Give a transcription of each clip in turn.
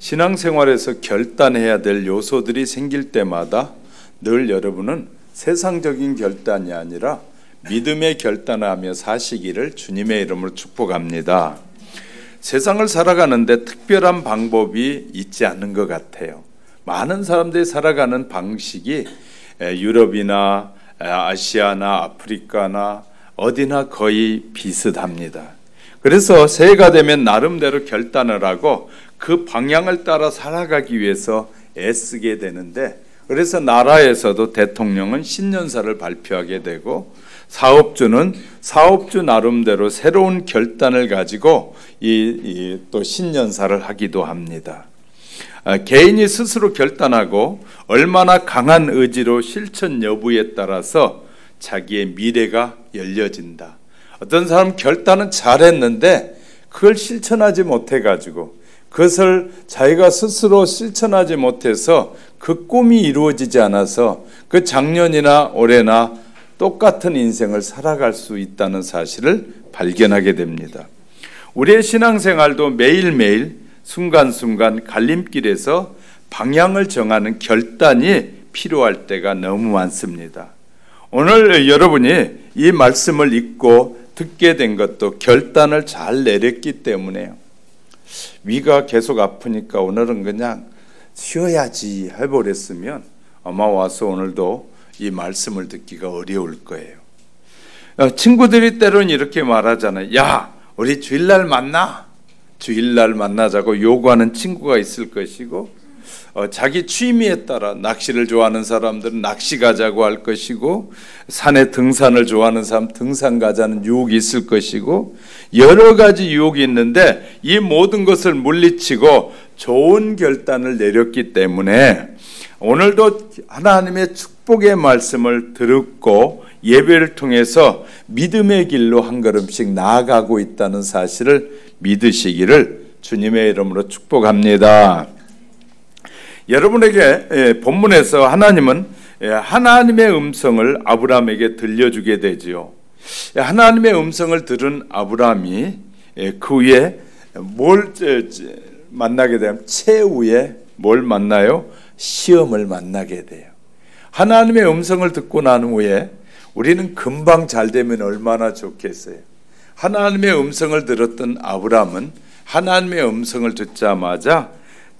신앙생활에서 결단해야 될 요소들이 생길 때마다 늘 여러분은 세상적인 결단이 아니라 믿음의 결단을 하며 사시기를 주님의 이름으로 축복합니다. 세상을 살아가는데 특별한 방법이 있지 않은 것 같아요. 많은 사람들이 살아가는 방식이 유럽이나 아시아나 아프리카나 어디나 거의 비슷합니다. 그래서 새해가 되면 나름대로 결단을 하고 그 방향을 따라 살아가기 위해서 애쓰게 되는데, 그래서 나라에서도 대통령은 신년사를 발표하게 되고 사업주는 사업주 나름대로 새로운 결단을 가지고 또 신년사를 하기도 합니다. 개인이 스스로 결단하고 얼마나 강한 의지로 실천 여부에 따라서 자기의 미래가 열려진다. 어떤 사람 결단은 잘했는데 그걸 실천하지 못해가지고, 그것을 자기가 스스로 실천하지 못해서 그 꿈이 이루어지지 않아서 그 작년이나 올해나 똑같은 인생을 살아갈 수 있다는 사실을 발견하게 됩니다. 우리의 신앙생활도 매일매일 순간순간 갈림길에서 방향을 정하는 결단이 필요할 때가 너무 많습니다. 오늘 여러분이 이 말씀을 읽고 듣게 된 것도 결단을 잘 내렸기 때문에요. 위가 계속 아프니까 오늘은 그냥 쉬어야지 해버렸으면 아마 와서 오늘도 이 말씀을 듣기가 어려울 거예요. 친구들이 때로는 이렇게 말하잖아요. 야, 우리 주일날 만나. 주일날 만나자고 요구하는 친구가 있을 것이고, 자기 취미에 따라 낚시를 좋아하는 사람들은 낚시 가자고 할 것이고, 산에 등산을 좋아하는 사람 등산 가자는 유혹이 있을 것이고, 여러 가지 유혹이 있는데 이 모든 것을 물리치고 좋은 결단을 내렸기 때문에 오늘도 하나님의 축복의 말씀을 듣고 예배를 통해서 믿음의 길로 한 걸음씩 나아가고 있다는 사실을 믿으시기를 주님의 이름으로 축복합니다. 여러분에게 본문에서 하나님은 하나님의 음성을 아브라함에게 들려주게 되지요. 하나님의 음성을 들은 아브라함이 그 후에 뭘 만나게 되면 최후에 뭘 만나요? 시험을 만나게 돼요. 하나님의 음성을 듣고 난 후에 우리는 금방 잘 되면 얼마나 좋겠어요. 하나님의 음성을 들었던 아브라함은 하나님의 음성을 듣자마자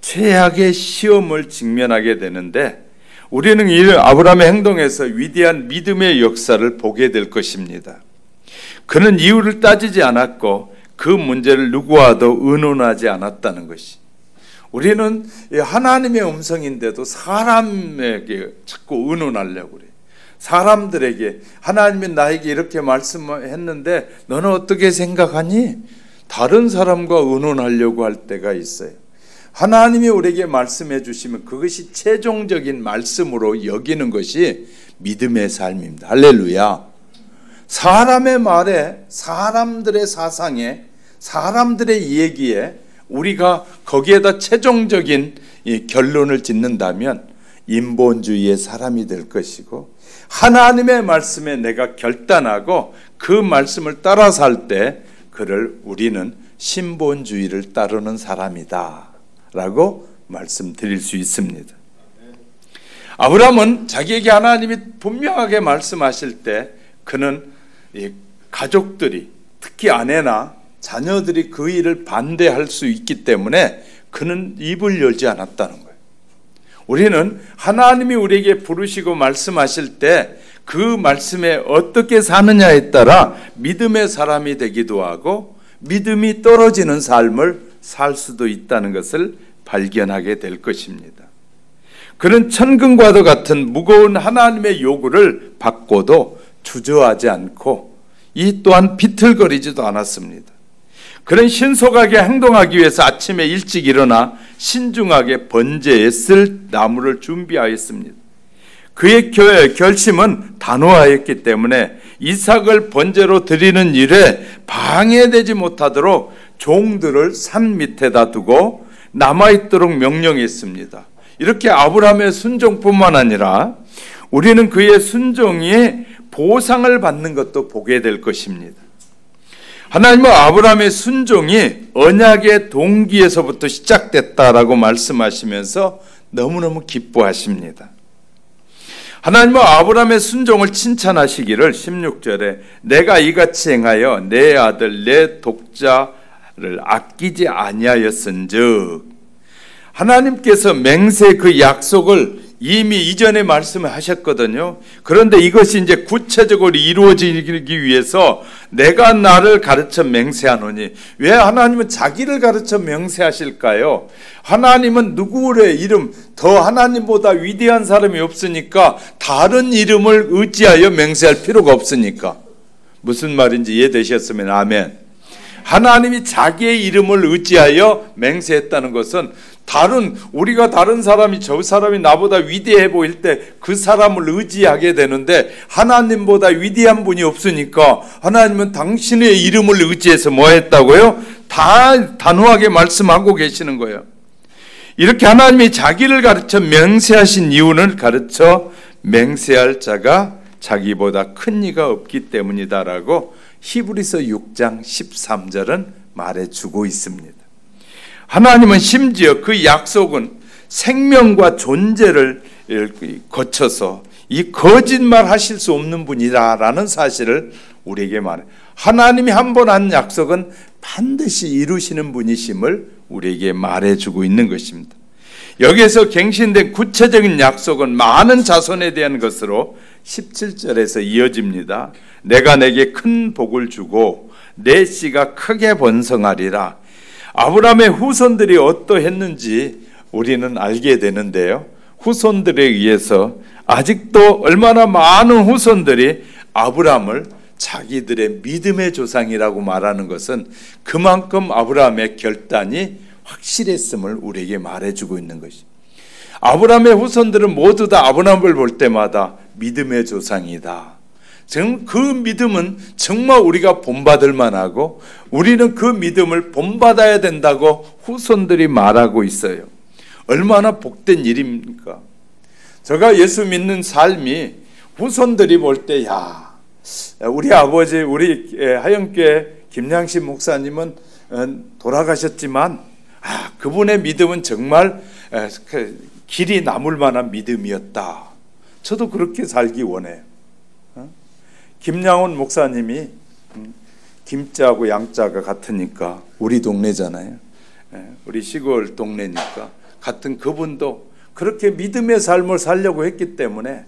최악의 시험을 직면하게 되는데, 우리는 이 아브라함의 행동에서 위대한 믿음의 역사를 보게 될 것입니다. 그는 이유를 따지지 않았고 그 문제를 누구와도 의논하지 않았다는 것이, 우리는 하나님의 음성인데도 사람에게 자꾸 의논하려고 그래요. 사람들에게 하나님이 나에게 이렇게 말씀했는데 너는 어떻게 생각하니? 다른 사람과 의논하려고 할 때가 있어요. 하나님이 우리에게 말씀해 주시면 그것이 최종적인 말씀으로 여기는 것이 믿음의 삶입니다. 할렐루야. 사람의 말에, 사람들의 사상에, 사람들의 얘기에 우리가 거기에다 최종적인 결론을 짓는다면 인본주의의 사람이 될 것이고, 하나님의 말씀에 내가 결단하고 그 말씀을 따라 살 때 그를 우리는 신본주의를 따르는 사람이다 라고 말씀드릴 수 있습니다. 아브라함은 자기에게 하나님이 분명하게 말씀하실 때 그는 가족들이, 특히 아내나 자녀들이 그 일을 반대할 수 있기 때문에 그는 입을 열지 않았다는 거예요. 우리는 하나님이 우리에게 부르시고 말씀하실 때 그 말씀에 어떻게 사느냐에 따라 믿음의 사람이 되기도 하고 믿음이 떨어지는 삶을 살 수도 있다는 것을 발견하게 될 것입니다. 그는 천근과도 같은 무거운 하나님의 요구를 받고도 주저하지 않고 이 또한 비틀거리지도 않았습니다. 그는 신속하게 행동하기 위해서 아침에 일찍 일어나 신중하게 번제에 쓸 나무를 준비하였습니다. 그의 결심은 단호하였기 때문에 이삭을 번제로 드리는 일에 방해되지 못하도록 종들을 산 밑에다 두고 남아있도록 명령했습니다. 이렇게 아브라함의 순종뿐만 아니라 우리는 그의 순종이 보상을 받는 것도 보게 될 것입니다. 하나님은 아브라함의 순종이 언약의 동기에서부터 시작됐다라고 말씀하시면서 너무너무 기뻐하십니다. 하나님은 아브라함의 순종을 칭찬하시기를 16절에 내가 이같이 행하여 내 아들 내 독자를 아끼지 아니하였은즉, 하나님께서 맹세 그 약속을 이미 이전에 말씀을 하셨거든요. 그런데 이것이 이제 구체적으로 이루어지기 위해서 내가 나를 가르쳐 맹세하노니, 왜 하나님은 자기를 가르쳐 맹세하실까요? 하나님은 누구의 이름, 더 하나님보다 위대한 사람이 없으니까 다른 이름을 의지하여 맹세할 필요가 없으니까. 무슨 말인지 이해되셨으면 아멘. 하나님이 자기의 이름을 의지하여 맹세했다는 것은 우리가 다른 사람이 저 사람이 나보다 위대해 보일 때 그 사람을 의지하게 되는데, 하나님보다 위대한 분이 없으니까 하나님은 당신의 이름을 의지해서 뭐 했다고요? 다 단호하게 말씀하고 계시는 거예요. 이렇게 하나님이 자기를 가르쳐 맹세하신 이유는 가르쳐 맹세할 자가 자기보다 큰 이가 없기 때문이다라고 히브리서 6장 13절은 말해주고 있습니다. 하나님은 심지어 그 약속은 생명과 존재를 거쳐서 이 거짓말 하실 수 없는 분이다라는 사실을 우리에게 말해요. 하나님이 한 번 한 약속은 반드시 이루시는 분이심을 우리에게 말해주고 있는 것입니다. 여기에서 갱신된 구체적인 약속은 많은 자손에 대한 것으로 17절에서 이어집니다. 내가 내게 큰 복을 주고 내 씨가 크게 번성하리라. 아브라함의 후손들이 어떠했는지 우리는 알게 되는데요. 후손들에 의해서 아직도 얼마나 많은 후손들이 아브라함을 자기들의 믿음의 조상이라고 말하는 것은 그만큼 아브라함의 결단이 확실했음을 우리에게 말해주고 있는 것입니다. 아브라함의 후손들은 모두 다 아브라함을 볼 때마다 믿음의 조상이다. 지금 그 믿음은 정말 우리가 본받을 만하고 우리는 그 믿음을 본받아야 된다고 후손들이 말하고 있어요. 얼마나 복된 일입니까? 제가 예수 믿는 삶이 후손들이 볼 때, 야, 우리 아버지, 우리 하영교회 김양신 목사님은 돌아가셨지만 그분의 믿음은 정말 길이 남을 만한 믿음이었다. 저도 그렇게 살기 원해요. 김양훈 목사님이 김자하고 양자가 같으니까 우리 동네잖아요. 우리 시골 동네니까 같은 그분도 그렇게 믿음의 삶을 살려고 했기 때문에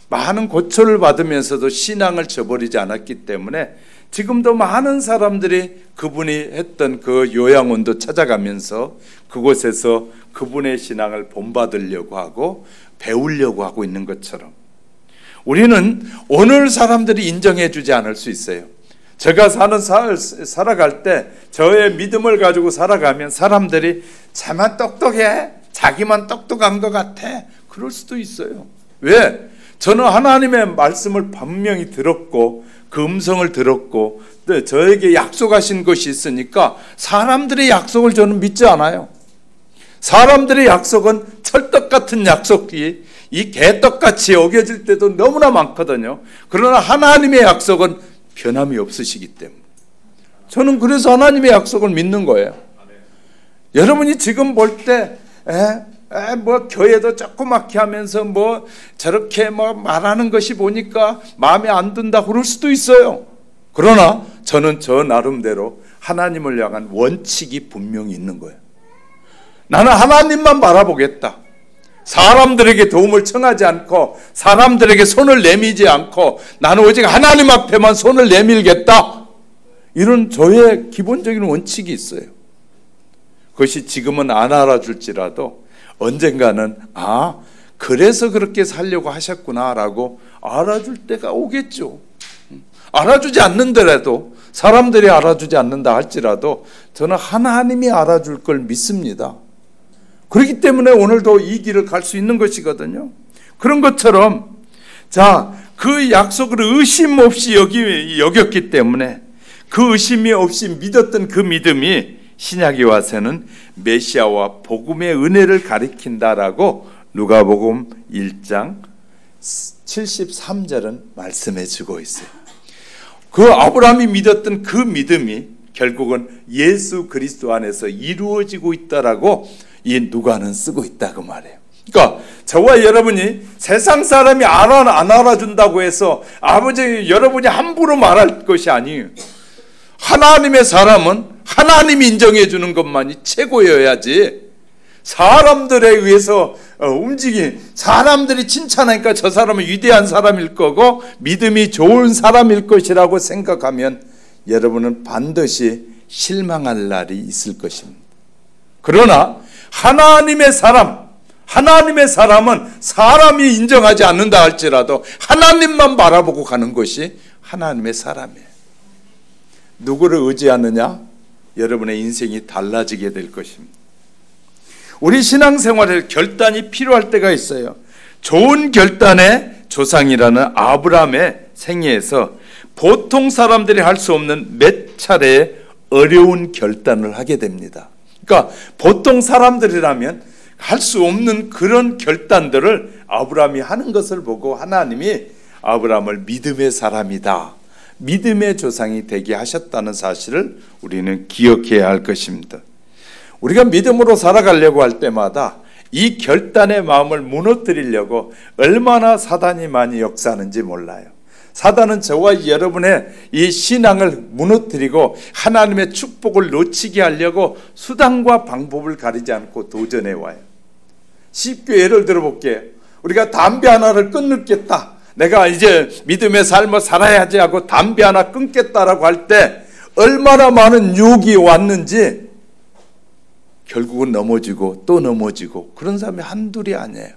많은 고초를 받으면서도 신앙을 저버리지 않았기 때문에 지금도 많은 사람들이 그분이 했던 그 요양원도 찾아가면서 그곳에서 그분의 신앙을 본받으려고 하고 배우려고 하고 있는 것처럼 우리는 오늘 사람들이 인정해 주지 않을 수 있어요. 제가 살아갈 때 저의 믿음을 가지고 살아가면 사람들이 쟤만 똑똑해, 자기만 똑똑한 것 같아, 그럴 수도 있어요. 왜? 저는 하나님의 말씀을 분명히 들었고 그 음성을 들었고 또 저에게 약속하신 것이 있으니까 사람들의 약속을 저는 믿지 않아요. 사람들의 약속은 철떡 같은 약속이 이 개떡같이 여겨질 때도 너무나 많거든요. 그러나 하나님의 약속은 변함이 없으시기 때문에 저는 그래서 하나님의 약속을 믿는 거예요. 여러분이 지금 볼 때 뭐 교회도 조그맣게 하면서 뭐 저렇게 뭐 말하는 것이 보니까 마음에 안 든다 그럴 수도 있어요. 그러나 저는 저 나름대로 하나님을 향한 원칙이 분명히 있는 거예요. 나는 하나님만 바라보겠다. 사람들에게 도움을 청하지 않고 사람들에게 손을 내밀지 않고 나는 오직 하나님 앞에만 손을 내밀겠다. 이런 저의 기본적인 원칙이 있어요. 그것이 지금은 안 알아줄지라도 언젠가는 그래서 그렇게 살려고 하셨구나라고 알아줄 때가 오겠죠. 알아주지 않는더라도 사람들이 알아주지 않는다 할지라도 저는 하나님이 알아줄 걸 믿습니다. 그렇기 때문에 오늘도 이 길을 갈 수 있는 것이거든요. 그런 것처럼 그 약속을 의심 없이 여겼기 때문에 그 의심이 없이 믿었던 그 믿음이 신약에 와서는 메시아와 복음의 은혜를 가리킨다라고 누가복음 1장 73절은 말씀해 주고 있어요. 그 아브라함이 믿었던 그 믿음이 결국은 예수 그리스도 안에서 이루어지고 있다라고 이 누가는 쓰고 있다 그 말이에요. 그러니까 저와 여러분이 세상 사람이 안 알아준다고 해서 아버지 여러분이 함부로 말할 것이 아니에요. 하나님의 사람은 하나님이 인정해 주는 것만이 최고여야지 사람들에 의해서 움직인 사람들이 칭찬하니까 저 사람은 위대한 사람일 거고 믿음이 좋은 사람일 것이라고 생각하면 여러분은 반드시 실망할 날이 있을 것입니다. 그러나 하나님의 사람은 사람이 인정하지 않는다 할지라도 하나님만 바라보고 가는 것이 하나님의 사람이에요. 누구를 의지하느냐? 여러분의 인생이 달라지게 될 것입니다. 우리 신앙생활에 결단이 필요할 때가 있어요. 좋은 결단의 조상이라는 아브라함의 생애에서 보통 사람들이 할 수 없는 몇 차례의 어려운 결단을 하게 됩니다. 그러니까 보통 사람들이라면 할 수 없는 그런 결단들을 아브라함이 하는 것을 보고 하나님이 아브라함을 믿음의 사람이다, 믿음의 조상이 되게 하셨다는 사실을 우리는 기억해야 할 것입니다. 우리가 믿음으로 살아가려고 할 때마다 이 결단의 마음을 무너뜨리려고 얼마나 사단이 많이 역사하는지 몰라요. 사단은 저와 여러분의 이 신앙을 무너뜨리고 하나님의 축복을 놓치게 하려고 수단과 방법을 가리지 않고 도전해 와요. 쉽게 예를 들어볼게요. 우리가 담배 하나를 끊겠다, 내가 이제 믿음의 삶을 살아야지 하고 담배 하나 끊겠다라고 할 때 얼마나 많은 유혹이 왔는지 결국은 넘어지고 또 넘어지고 그런 사람이 한둘이 아니에요.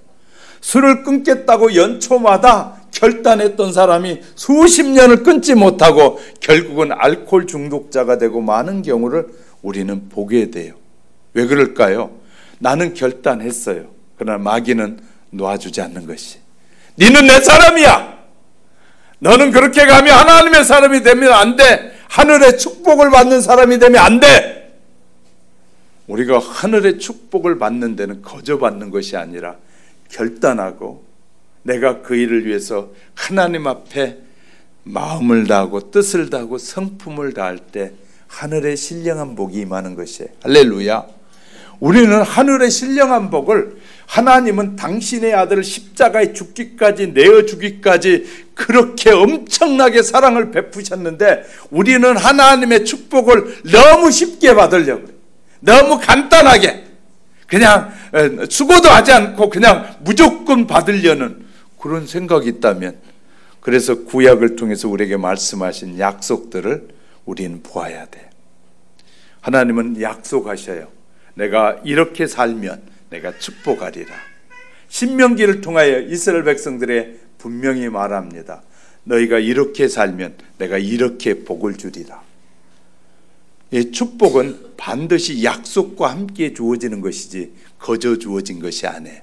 술을 끊겠다고 연초마다 결단했던 사람이 수십 년을 끊지 못하고 결국은 알코올 중독자가 되고 많은 경우를 우리는 보게 돼요. 왜 그럴까요? 나는 결단했어요. 그러나 마귀는 놔주지 않는 것이, 너는 내 사람이야, 너는 그렇게 가면 하나님의 사람이 되면 안 돼, 하늘의 축복을 받는 사람이 되면 안 돼. 우리가 하늘의 축복을 받는 데는 거저 받는 것이 아니라 결단하고 내가 그 일을 위해서 하나님 앞에 마음을 다하고 뜻을 다하고 성품을 다할 때 하늘의 신령한 복이 임하는 것이에요. 할렐루야. 우리는 하늘의 신령한 복을, 하나님은 당신의 아들을 십자가에 죽기까지 내어주기까지 그렇게 엄청나게 사랑을 베푸셨는데 우리는 하나님의 축복을 너무 쉽게 받으려고, 너무 간단하게 그냥 수고도 하지 않고 그냥 무조건 받으려는 그런 생각이 있다면, 그래서 구약을 통해서 우리에게 말씀하신 약속들을 우리는 보아야 돼. 하나님은 약속하셔요. 내가 이렇게 살면 내가 축복하리라. 신명기를 통하여 이스라엘 백성들의 분명히 말합니다. 너희가 이렇게 살면 내가 이렇게 복을 주리라. 이 축복은 반드시 약속과 함께 주어지는 것이지 거저 주어진 것이 아니에요.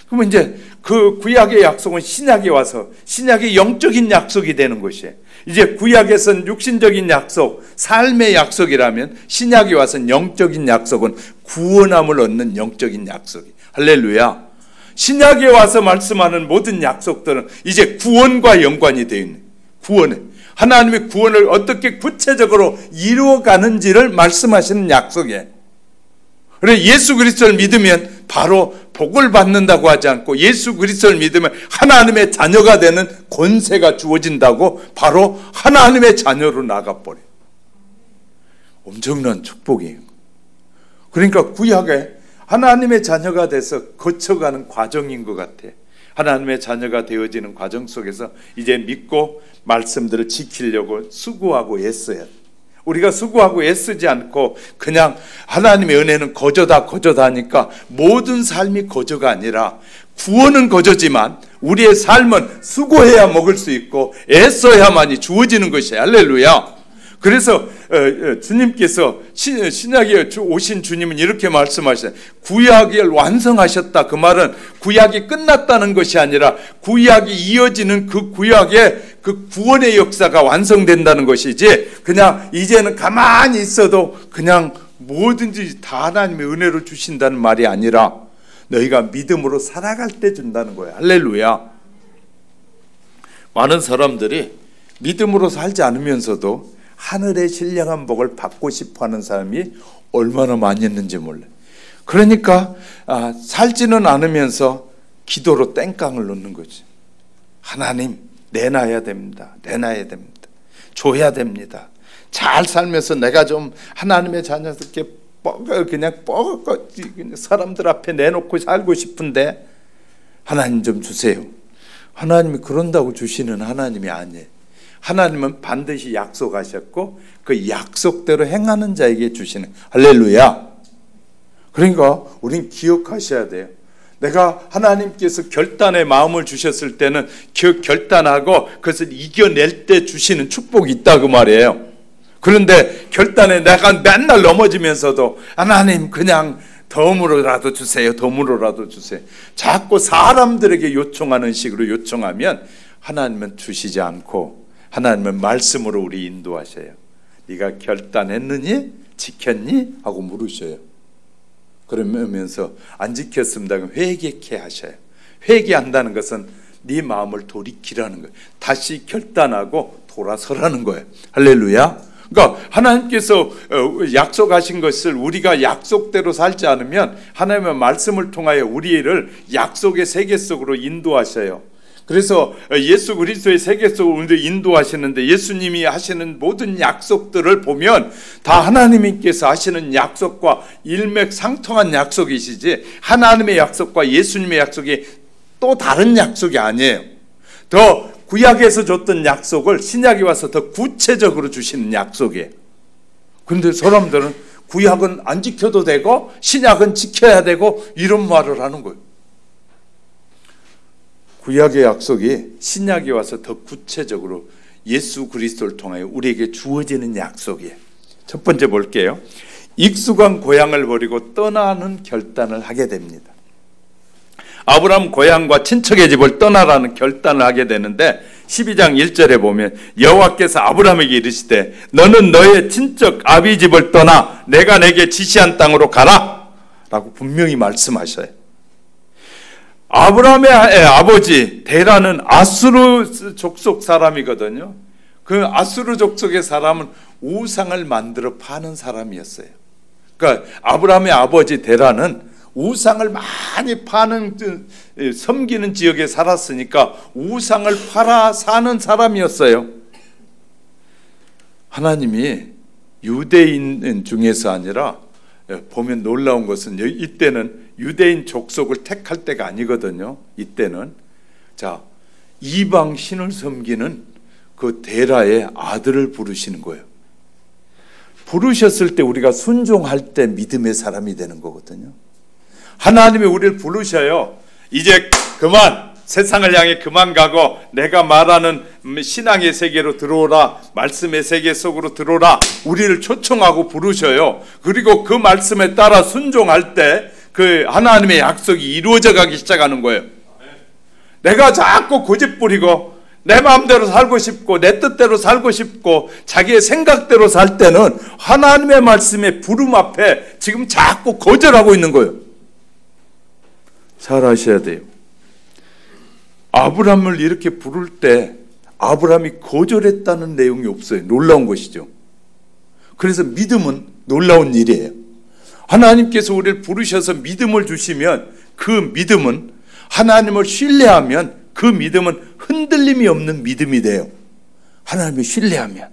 그러면 이제 그 구약의 약속은 신약에 와서 신약의 영적인 약속이 되는 것이에요. 이제 구약에서는 육신적인 약속, 삶의 약속이라면 신약에 와서는 영적인 약속은 구원함을 얻는 영적인 약속이. 할렐루야. 신약에 와서 말씀하는 모든 약속들은 이제 구원과 연관이 되어 있는, 구원에 하나님의 구원을 어떻게 구체적으로 이루어가는지를 말씀하시는 약속이에요. 그래, 예수 그리스도를 믿으면 바로 복을 받는다고 하지 않고 예수 그리스도를 믿으면 하나님의 자녀가 되는 권세가 주어진다고 바로 하나님의 자녀로 나가버려요. 엄청난 축복이에요. 그러니까 구약에 하나님의 자녀가 돼서 거쳐가는 과정인 것 같아. 하나님의 자녀가 되어지는 과정 속에서 이제 믿고 말씀들을 지키려고 수고하고 애써야 돼. 우리가 수고하고 애쓰지 않고 그냥 하나님의 은혜는 거저다 하니까 모든 삶이 거저가 아니라 구원은 거저지만 우리의 삶은 수고해야 먹을 수 있고 애써야만이 주어지는 것이에요. 할렐루야. 그래서 주님께서 신약에 오신 주님은 이렇게 말씀하셨어요. 구약을 완성하셨다. 그 말은 구약이 끝났다는 것이 아니라 구약이 이어지는 그 구약의 그 구원의 역사가 완성된다는 것이지, 그냥 이제는 가만히 있어도 그냥 뭐든지 다 하나님의 은혜로 주신다는 말이 아니라 너희가 믿음으로 살아갈 때 준다는 거예요. 할렐루야. 많은 사람들이 믿음으로 살지 않으면서도 하늘의 신령한 복을 받고 싶어하는 사람이 얼마나 많이 있는지 몰라요. 그러니까 살지는 않으면서 기도로 땡깡을 놓는 거지. 하나님 내놔야 됩니다. 내놔야 됩니다. 줘야 됩니다. 잘 살면서 내가 좀 하나님의 자녀들께 그냥 사람들 앞에 내놓고 살고 싶은데 하나님 좀 주세요. 하나님이 그런다고 주시는 하나님이 아니에요. 하나님은 반드시 약속하셨고 그 약속대로 행하는 자에게 주시는. 할렐루야. 그러니까 우린 기억하셔야 돼요. 내가 하나님께서 결단의 마음을 주셨을 때는 결단하고 그것을 이겨낼 때 주시는 축복이 있다고 말이에요. 그런데 결단에 내가 맨날 넘어지면서도 하나님 그냥 덤으로라도 주세요. 덤으로라도 주세요. 자꾸 사람들에게 요청하는 식으로 요청하면 하나님은 주시지 않고 하나님은 말씀으로 우리 인도하셔요. 네가 결단했느니? 지켰니? 하고 물으셔요. 그러면서 안 지켰습니다. 회개케 하셔요. 회개한다는 것은 네 마음을 돌이키라는 거예요. 다시 결단하고 돌아서라는 거예요. 할렐루야. 그러니까 하나님께서 약속하신 것을 우리가 약속대로 살지 않으면 하나님의 말씀을 통하여 우리를 약속의 세계 속으로 인도하셔요. 그래서 예수 그리스도의 세계 속으로 우리를 인도하시는데 예수님이 하시는 모든 약속들을 보면 다 하나님께서 하시는 약속과 일맥상통한 약속이시지 하나님의 약속과 예수님의 약속이 또 다른 약속이 아니에요. 더 구약에서 줬던 약속을 신약에 와서 더 구체적으로 주시는 약속이에요. 그런데 사람들은 구약은 안 지켜도 되고 신약은 지켜야 되고 이런 말을 하는 거예요. 구약의 약속이 신약에 와서 더 구체적으로 예수 그리스도를 통하여 우리에게 주어지는 약속이에요. 첫 번째 볼게요. 익숙한 고향을 버리고 떠나는 결단을 하게 됩니다. 아브라함 고향과 친척의 집을 떠나라는 결단을 하게 되는데 12장 1절에 보면 여호와께서 아브라함에게 이르시되 너는 너의 친척 아비 집을 떠나 내가 내게 지시한 땅으로 가라 라고 분명히 말씀하셔요. 아브라함의 아버지 데라는 아수르 족속 사람이거든요. 그 아수르 족속의 사람은 우상을 만들어 파는 사람이었어요. 그러니까 아브라함의 아버지 데라는 우상을 많이 파는 섬기는 지역에 살았으니까 우상을 팔아 사는 사람이었어요. 하나님이 유대인 중에서 아니라 보면 놀라운 것은 이때는 유대인 족속을 택할 때가 아니거든요. 이때는 자 이방 신을 섬기는 그 데라의 아들을 부르시는 거예요. 부르셨을 때 우리가 순종할 때 믿음의 사람이 되는 거거든요. 하나님이 우리를 부르셔요. 이제 그만 세상을 향해 그만 가고 내가 말하는 신앙의 세계로 들어오라. 말씀의 세계 속으로 들어오라. 우리를 초청하고 부르셔요. 그리고 그 말씀에 따라 순종할 때 그 하나님의 약속이 이루어져 가기 시작하는 거예요. 내가 자꾸 고집부리고 내 마음대로 살고 싶고 내 뜻대로 살고 싶고 자기의 생각대로 살 때는 하나님의 말씀의 부름 앞에 지금 자꾸 거절하고 있는 거예요. 잘 아셔야 돼요. 아브라함을 이렇게 부를 때 아브라함이 거절했다는 내용이 없어요. 놀라운 것이죠. 그래서 믿음은 놀라운 일이에요. 하나님께서 우리를 부르셔서 믿음을 주시면 그 믿음은 하나님을 신뢰하면 그 믿음은 흔들림이 없는 믿음이 돼요. 하나님을 신뢰하면.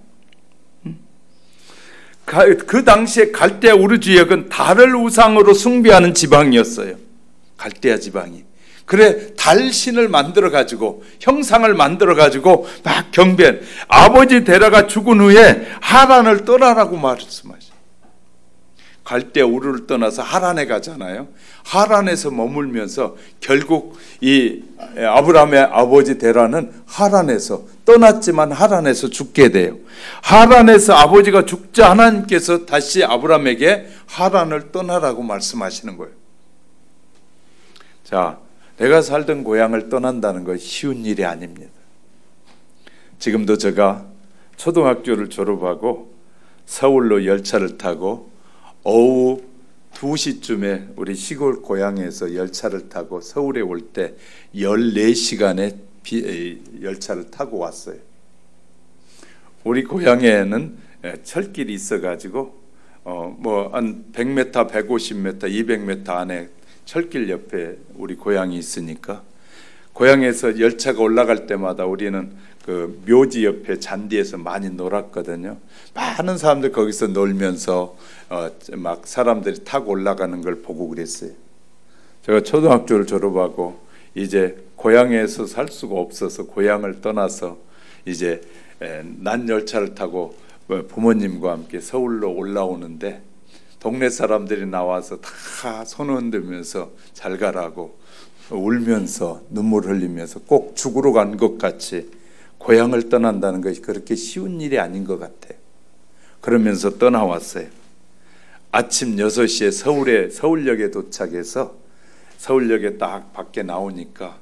그 당시에 갈대아 우르 지역은 달을 우상으로 숭배하는 지방이었어요. 갈대아 지방이. 그래 달신을 만들어 가지고 형상을 만들어 가지고 막 경배한 아버지 데라가 죽은 후에 하란을 떠나라고 말씀하셔요. 갈대아 우르를 떠나서 하란에 가잖아요. 하란에서 머물면서 결국 이 아브라함의 아버지 데라는 하란에서 떠났지만 하란에서 죽게 돼요. 하란에서 아버지가 죽자 하나님께서 다시 아브라함에게 하란을 떠나라고 말씀하시는 거예요. 자, 내가 살던 고향을 떠난다는 건 쉬운 일이 아닙니다. 지금도 제가 초등학교를 졸업하고 서울로 열차를 타고 오후 2시쯤에 우리 시골 고향에서 열차를 타고 서울에 올 때 14시간의 열차를 타고 왔어요. 우리 고향에는 철길이 있어가지고 뭐 한 100m, 150m, 200m 안에 철길 옆에 우리 고향이 있으니까 고향에서 열차가 올라갈 때마다 우리는 그 묘지 옆에 잔디에서 많이 놀았거든요. 많은 사람들 거기서 놀면서 막 사람들이 타고 올라가는 걸 보고 그랬어요. 제가 초등학교를 졸업하고 이제 고향에서 살 수가 없어서 고향을 떠나서 이제 난 열차를 타고 부모님과 함께 서울로 올라오는데 동네 사람들이 나와서 다 손 흔들면서 잘 가라고 울면서 눈물 흘리면서 꼭 죽으러 간 것 같이 고향을 떠난다는 것이 그렇게 쉬운 일이 아닌 것 같아요. 그러면서 떠나왔어요. 아침 6시에 서울역에 도착해서 서울역에 딱 밖에 나오니까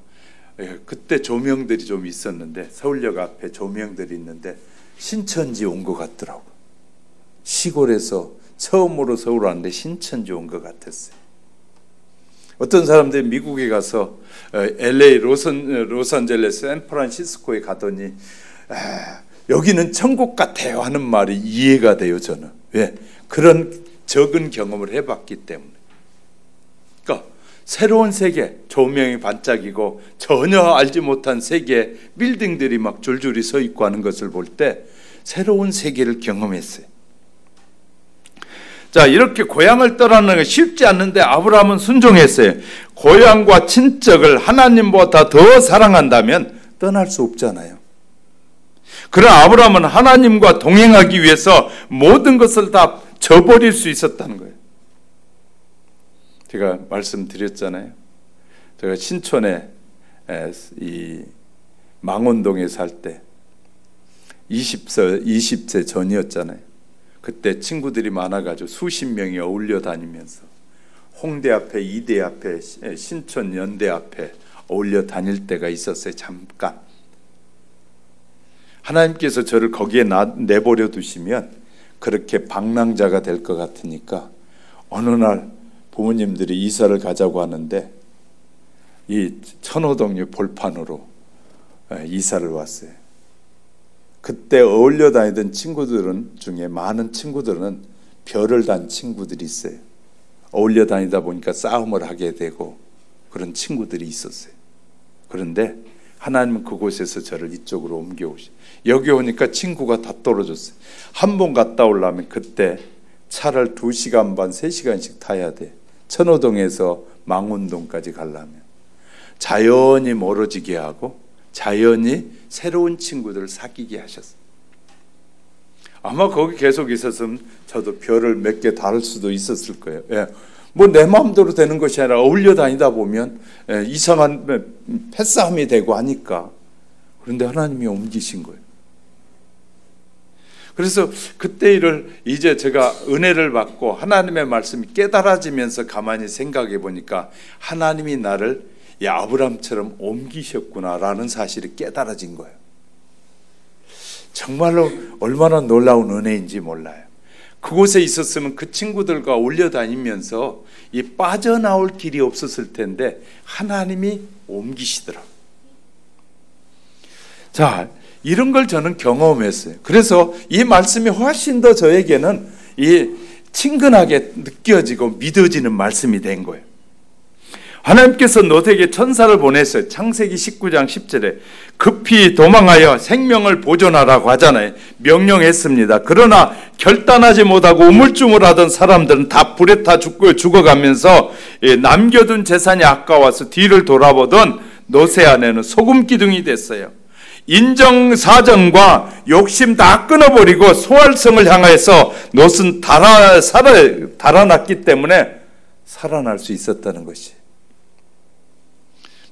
그때 조명들이 좀 있었는데 서울역 앞에 조명들이 있는데 신천지 온 것 같더라고. 시골에서 처음으로 서울 왔는데 신천지 온 것 같았어요. 어떤 사람들이 미국에 가서 LA, 로스앤젤레스, 샌프란시스코에 가더니 여기는 천국 같아요 하는 말이 이해가 돼요. 저는 왜? 그런 적은 경험을 해봤기 때문에. 그러니까 새로운 세계, 조명이 반짝이고 전혀 알지 못한 세계 빌딩들이 막 줄줄이 서 있고 하는 것을 볼 때 새로운 세계를 경험했어요. 자, 이렇게 고향을 떠나는 게 쉽지 않는데 아브라함은 순종했어요. 고향과 친척을 하나님보다 더 사랑한다면 떠날 수 없잖아요. 그러나 아브라함은 하나님과 동행하기 위해서 모든 것을 다 저버릴 수 있었다는 거예요. 제가 말씀드렸잖아요. 제가 신촌에 이 망원동에 살 때 20세 전이었잖아요. 그때 친구들이 많아가지고 수십 명이 어울려 다니면서 홍대 앞에, 이대 앞에, 신촌 연대 앞에 어울려 다닐 때가 있었어요. 잠깐. 하나님께서 저를 거기에 내버려 두시면 그렇게 방랑자가 될 것 같으니까 어느 날 부모님들이 이사를 가자고 하는데 이 천호동역 볼판으로 이사를 왔어요. 그때 어울려 다니던 친구들은 중에 많은 친구들은 별을 단 친구들이 있어요. 어울려 다니다 보니까 싸움을 하게 되고 그런 친구들이 있었어요. 그런데 하나님은 그곳에서 저를 이쪽으로 옮겨오시. 여기 오니까 친구가 다 떨어졌어요. 한 번 갔다 오려면 그때 차를 2시간 반, 3시간씩 타야 돼. 천호동에서 망원동까지 가려면. 자연히 멀어지게 하고 자연히 새로운 친구들을 사귀게 하셨어요. 아마 거기 계속 있었으면 저도 별을 몇 개 달을 수도 있었을 거예요. 예. 뭐 내 마음대로 되는 것이 아니라 어울려 다니다 보면 이상한 패싸움이 되고 하니까. 그런데 하나님이 옮기신 거예요. 그래서 그때 일을 이제 제가 은혜를 받고 하나님의 말씀이 깨달아지면서 가만히 생각해 보니까 하나님이 나를 아브라함처럼 옮기셨구나라는 사실이 깨달아진 거예요. 정말로 얼마나 놀라운 은혜인지 몰라요. 그곳에 있었으면 그 친구들과 어울려 다니면서 이 빠져나올 길이 없었을 텐데 하나님이 옮기시더라고요. 자, 이런 걸 저는 경험했어요. 그래서 이 말씀이 훨씬 더 저에게는 이 친근하게 느껴지고 믿어지는 말씀이 된 거예요. 하나님께서 너에게 천사를 보냈어요. 창세기 19장 10절에 급히 도망하여 생명을 보존하라고 하잖아요. 명령했습니다. 그러나 결단하지 못하고 우물쭈물하던 사람들은 다 불에 타 죽어가면서 남겨둔 재산이 아까워서 뒤를 돌아보던 롯의 아내는 소금 기둥이 됐어요. 인정사정과 욕심 다 끊어버리고 소활성을 향해서 롯은 달아났기 때문에 살아날 수 있었다는 것이.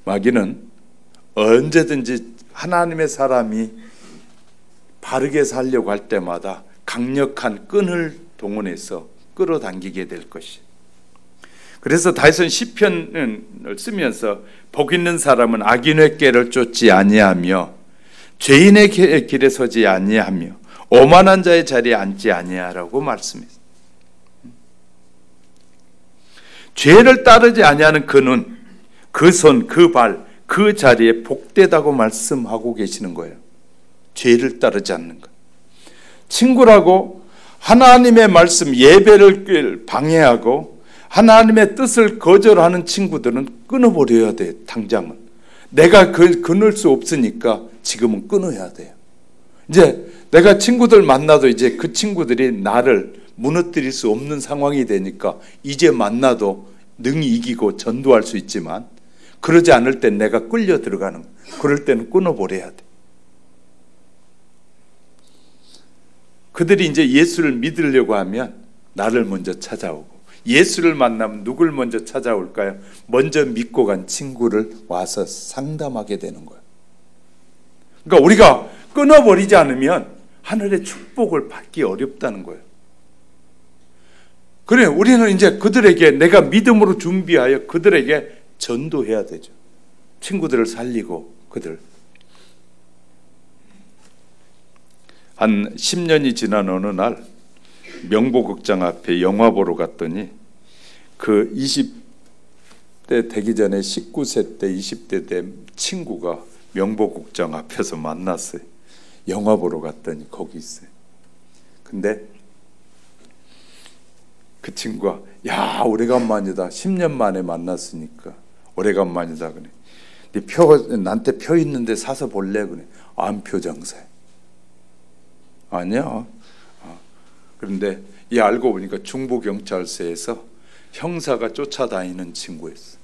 마귀는 언제든지 하나님의 사람이 바르게 살려고 할 때마다 강력한 끈을 동원해서 끌어당기게 될 것이. 그래서 다윗은 시편을 쓰면서 복 있는 사람은 악인의 꾀를 쫓지 아니하며 죄인의 길에 서지 아니하며 오만한 자의 자리에 앉지 아니하라고 말씀했습니다. 죄를 따르지 아니하는 그는 그 손, 그 발, 그 자리에 복되다고 말씀하고 계시는 거예요. 죄를 따르지 않는 것. 친구라고 하나님의 말씀 예배를 방해하고 하나님의 뜻을 거절하는 친구들은 끊어버려야 돼. 당장은 내가 끊을 수 없으니까 지금은 끊어야 돼요. 이제 내가 친구들 만나도 이제 그 친구들이 나를 무너뜨릴 수 없는 상황이 되니까 이제 만나도 능히 이기고 전도할 수 있지만, 그러지 않을 땐 내가 끌려 들어가는 거예요. 그럴 때는 끊어버려야 돼. 그들이 이제 예수를 믿으려고 하면 나를 먼저 찾아오고, 예수를 만나면 누굴 먼저 찾아올까요? 먼저 믿고 간 친구를 와서 상담하게 되는 거예요. 그러니까 우리가 끊어버리지 않으면 하늘의 축복을 받기 어렵다는 거예요. 그래, 우리는 이제 그들에게 내가 믿음으로 준비하여 그들에게 전도해야 되죠. 친구들을 살리고 그들. 한 10년이 지난 어느 날 명보극장 앞에 영화 보러 갔더니 그 20대 되기 전에 19세 때 20대 된 친구가 명보극장 앞에서 만났어요. 영화 보러 갔더니 거기 있어요. 근데 그 친구가 야 오래간만이다. 10년 만에 만났으니까 오래간만이다 그래. 나한테 표 있는데 사서 볼래 그래. 안 표 장사해. 아니야. 그런데 이 알고 보니까 중부경찰서에서 형사가 쫓아다니는 친구였어.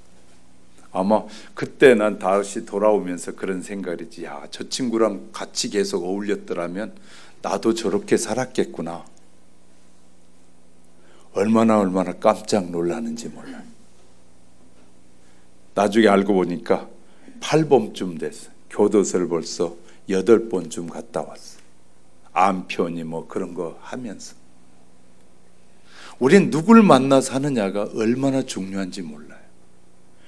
아마 그때 난 다시 돌아오면서 그런 생각이지. 야, 저 친구랑 같이 계속 어울렸더라면 나도 저렇게 살았겠구나. 얼마나 깜짝 놀라는지 몰라요. 나중에 알고 보니까 8번쯤 됐어. 교도소를 벌써 8번쯤 갔다 왔어. 암편이 뭐 그런 거 하면서. 우린 누굴 만나서 하느냐가 얼마나 중요한지 몰라요.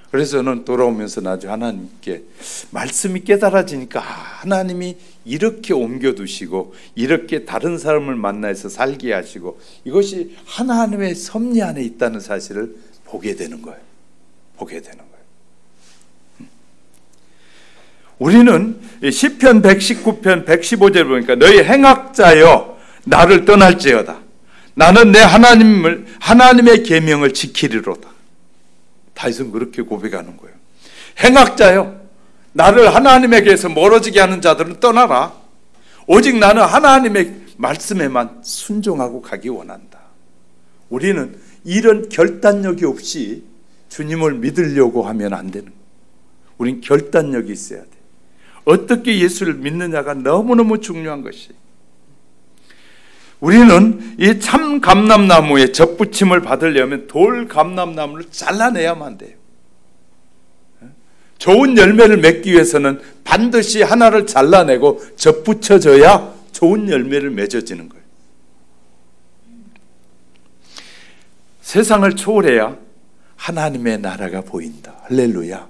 그래서 저는 돌아오면서 나중에 하나님께 말씀이 깨달아지니까 하나님이 이렇게 옮겨두시고 이렇게 다른 사람을 만나서 살게 하시고 이것이 하나님의 섭리 안에 있다는 사실을 보게 되는 거예요. 보게 되는 거예요. 우리는 시편 119편 115절 보니까 너희 행악자여 나를 떠날지어다. 나는 내 하나님의 계명을 지키리로다. 다윗은 그렇게 고백하는 거예요. 행악자여 나를 하나님에게서 멀어지게 하는 자들은 떠나라. 오직 나는 하나님의 말씀에만 순종하고 가기 원한다. 우리는 이런 결단력이 없이 주님을 믿으려고 하면 안 되는 거예요. 우린 결단력이 있어야 돼. 어떻게 예수를 믿느냐가 너무너무 중요한 것이. 우리는 이 참 감람나무에 접붙임을 받으려면 돌 감람나무를 잘라내야만 돼요. 좋은 열매를 맺기 위해서는 반드시 하나를 잘라내고 접붙여져야 좋은 열매를 맺어지는 거예요. 세상을 초월해야 하나님의 나라가 보인다. 할렐루야.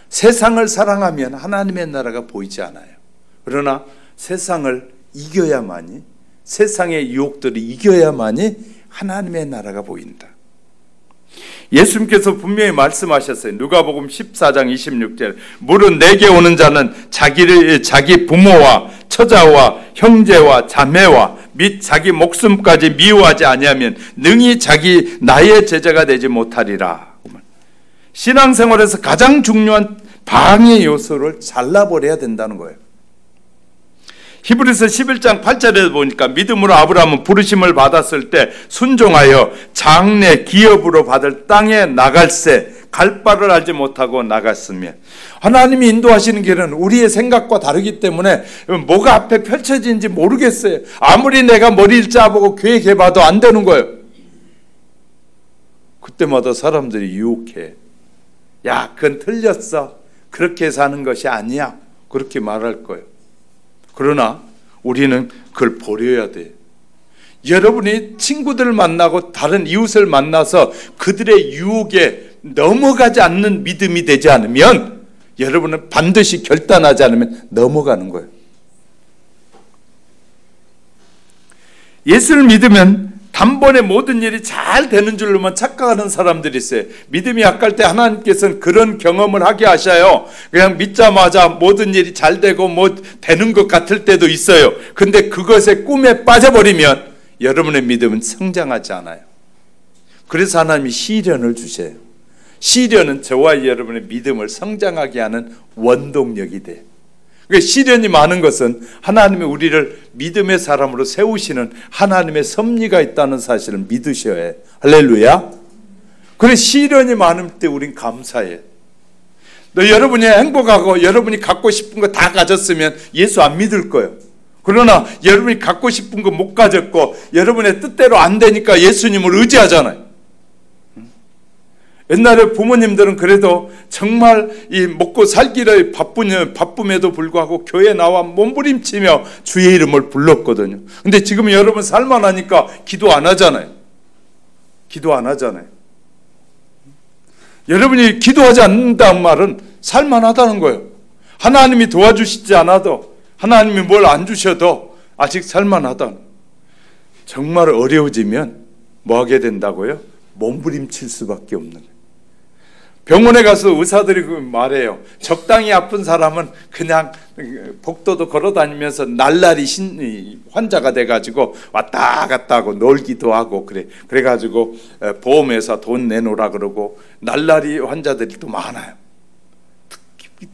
세상을 사랑하면 하나님의 나라가 보이지 않아요. 그러나 세상을 이겨야만이, 세상의 유혹들을 이겨야만이 하나님의 나라가 보인다. 예수님께서 분명히 말씀하셨어요. 누가복음 14장 26절 물은 내게 오는 자는 자기 부모와 처자와 형제와 자매와 및 자기 목숨까지 미워하지 아니하면 능히 나의 제자가 되지 못하리라. 신앙생활에서 가장 중요한 방해 요소를 잘라버려야 된다는 거예요. 히브리서 11장 8절에 보니까 믿음으로 아브라함은 부르심을 받았을 때 순종하여 장래 기업으로 받을 땅에 나갈새 갈 바를 알지 못하고 나갔으며, 하나님이 인도하시는 길은 우리의 생각과 다르기 때문에 뭐가 앞에 펼쳐진지 모르겠어요. 아무리 내가 머리를 짜보고 계획해봐도 안 되는 거예요. 그때마다 사람들이 유혹해. 야, 그건 틀렸어. 그렇게 사는 것이 아니야. 그렇게 말할 거예요. 그러나 우리는 그걸 버려야 돼. 여러분이 친구들을 만나고 다른 이웃을 만나서 그들의 유혹에 넘어가지 않는 믿음이 되지 않으면, 여러분은 반드시 결단하지 않으면 넘어가는 거예요. 예수를 믿으면 단번에 모든 일이 잘 되는 줄로만 착각하는 사람들이 있어요. 믿음이 약할 때 하나님께서는 그런 경험을 하게 하셔요. 그냥 믿자마자 모든 일이 잘 되고 뭐 되는 것 같을 때도 있어요. 근데 그것에 꿈에 빠져버리면 여러분의 믿음은 성장하지 않아요. 그래서 하나님이 시련을 주셔요. 시련은 저와 여러분의 믿음을 성장하게 하는 원동력이 돼요. 시련이 많은 것은 하나님이 우리를 믿음의 사람으로 세우시는 하나님의 섭리가 있다는 사실을 믿으셔야 해요. 할렐루야. 그래, 시련이 많을 때 우린 감사해요. 여러분이 행복하고 여러분이 갖고 싶은 거 다 가졌으면 예수 안 믿을 거예요. 그러나 여러분이 갖고 싶은 거 못 가졌고 여러분의 뜻대로 안 되니까 예수님을 의지하잖아요. 옛날에 부모님들은 그래도 정말 이 먹고 살기를 바쁨에도 불구하고 교회에 나와 몸부림치며 주의 이름을 불렀거든요. 근데 지금 여러분 살만하니까 기도 안 하잖아요. 기도 안 하잖아요. 여러분이 기도하지 않는다는 말은 살만하다는 거예요. 하나님이 도와주시지 않아도, 하나님이 뭘 안 주셔도 아직 살만하다. 정말 어려워지면 뭐 하게 된다고요? 몸부림칠 수밖에 없는 거예요. 병원에 가서 의사들이 말해요. 적당히 아픈 사람은 그냥 복도도 걸어다니면서 날라리 환자가 돼가지고 왔다 갔다 하고 놀기도 하고 그래가지고 보험회사 돈 내놓으라 그러고 날라리 환자들이 또 많아요.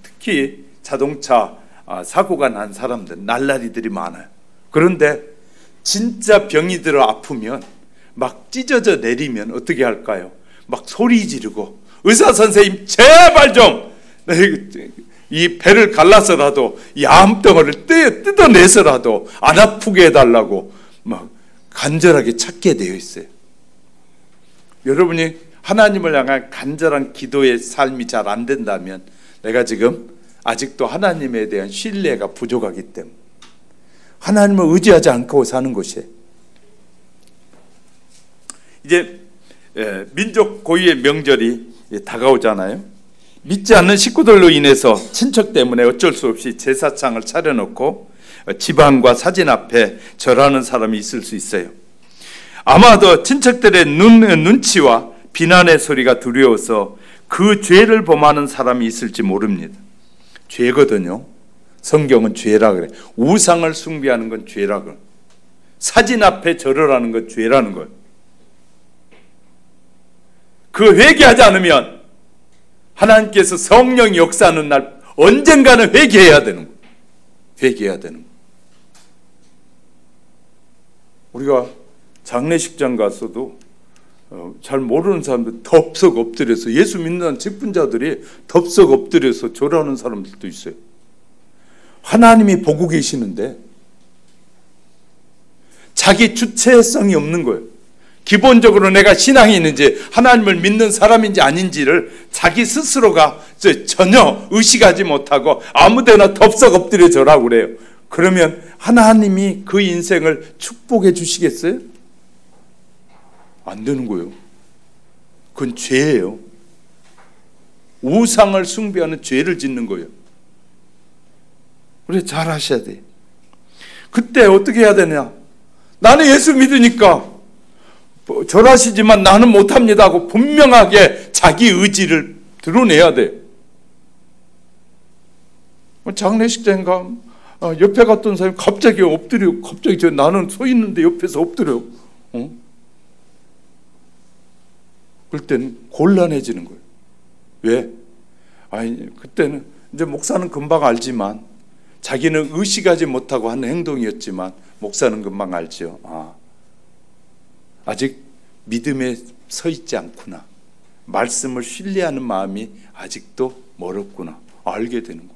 특히 자동차 사고가 난 사람들, 날라리들이 많아요. 그런데 진짜 병이 들어 아프면 막 찢어져 내리면 어떻게 할까요? 막 소리 지르고 의사 선생님 제발 좀 이 배를 갈라서라도 이 암덩어리를 뜯어내서라도 안 아프게 해달라고 막 간절하게 찾게 되어 있어요. 여러분이 하나님을 향한 간절한 기도의 삶이 잘 안 된다면 내가 지금 아직도 하나님에 대한 신뢰가 부족하기 때문에 하나님을 의지하지 않고 사는 것이에요. 이제 민족 고유의 명절이 다가오잖아요. 믿지 않는 식구들로 인해서 친척 때문에 어쩔 수 없이 제사상을 차려놓고 지방과 사진 앞에 절하는 사람이 있을 수 있어요. 아마도 친척들의 눈치와 비난의 소리가 두려워서 그 죄를 범하는 사람이 있을지 모릅니다. 죄거든요. 성경은 죄라 그래. 우상을 숭배하는 건 죄라 그래. 사진 앞에 절하는 건 죄라는 거예요. 그 회개하지 않으면 하나님께서 성령이 역사하는 날 언젠가는 회개해야 되는 거예요. 회개해야 되는 거예요. 우리가 장례식장 가서도 잘 모르는 사람들 덥석 엎드려서 예수 믿는 직분자들이 덥석 엎드려서 절하는 사람들도 있어요. 하나님이 보고 계시는데 자기 주체성이 없는 거예요. 기본적으로 내가 신앙이 있는지 하나님을 믿는 사람인지 아닌지를 자기 스스로가 전혀 의식하지 못하고 아무데나 덥석 엎드려 절하고 그래요. 그러면 하나님이 그 인생을 축복해 주시겠어요? 안 되는 거예요. 그건 죄예요. 우상을 숭배하는 죄를 짓는 거예요. 그래, 잘 하셔야 돼요. 그때 어떻게 해야 되냐? 나는 예수 믿으니까 절하시지만 나는 못합니다 하고 분명하게 자기 의지를 드러내야 돼요. 장례식장 가면 옆에 갔던 사람이 갑자기 엎드려. 갑자기 나는 서 있는데 옆에서 엎드려. 그럴 때는 곤란해지는 거예요. 왜? 그때는 이제 목사는 금방 알지만 자기는 의식하지 못하고 하는 행동이었지만 목사는 금방 알죠. 아직 믿음에 서 있지 않구나. 말씀을 신뢰하는 마음이 아직도 멀었구나. 알게 되는 거예요.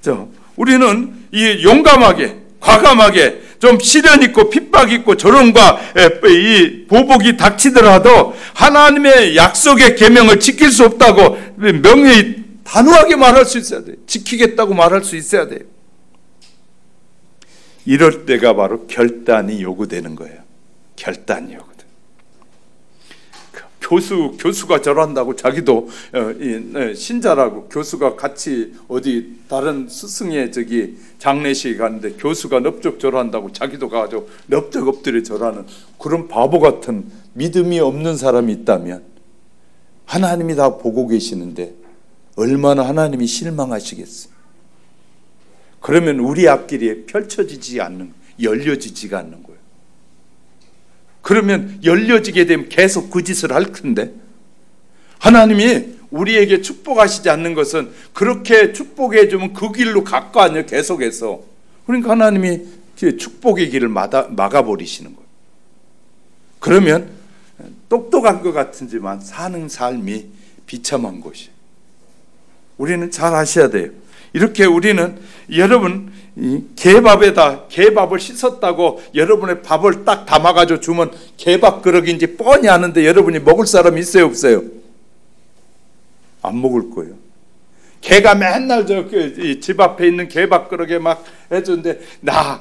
자, 우리는 이 용감하게, 과감하게 좀 시련 있고 핍박 있고 저런과 이 보복이 닥치더라도 하나님의 약속의 계명을 지킬 수 없다고 명예히 단호하게 말할 수 있어야 돼요. 지키겠다고 말할 수 있어야 돼요. 이럴 때가 바로 결단이 요구되는 거예요. 결단이 요구돼. 교수가 저런다고 자기도 신자라고 교수가 같이 어디 다른 스승의 장례식에 갔는데 교수가 넙적 절한다고 자기도 가서 넙적 엎드려 절하는 그런 바보 같은 믿음이 없는 사람이 있다면 하나님이 다 보고 계시는데 얼마나 하나님이 실망하시겠어요. 그러면 우리 앞길이 펼쳐지지 않는, 열려지지가 않는 거예요. 그러면 열려지게 되면 계속 그 짓을 할 텐데, 하나님이 우리에게 축복하시지 않는 것은 그렇게 축복해 주면 그 길로 갈 거 아니에요, 계속해서. 그러니까 하나님이 축복의 길을 막아버리시는 거예요. 그러면 똑똑한 것 같은지만 사는 삶이 비참한 것이에요. 우리는 잘 아셔야 돼요. 이렇게 우리는 여러분 개밥을 씻었다고 여러분의 밥을 딱 담아가지고 주면 개밥 그릇인지 뻔히 아는데 여러분이 먹을 사람 있어요, 없어요? 안 먹을 거예요. 개가 맨날 집 앞에 있는 개밥 그릇에 막 해주는데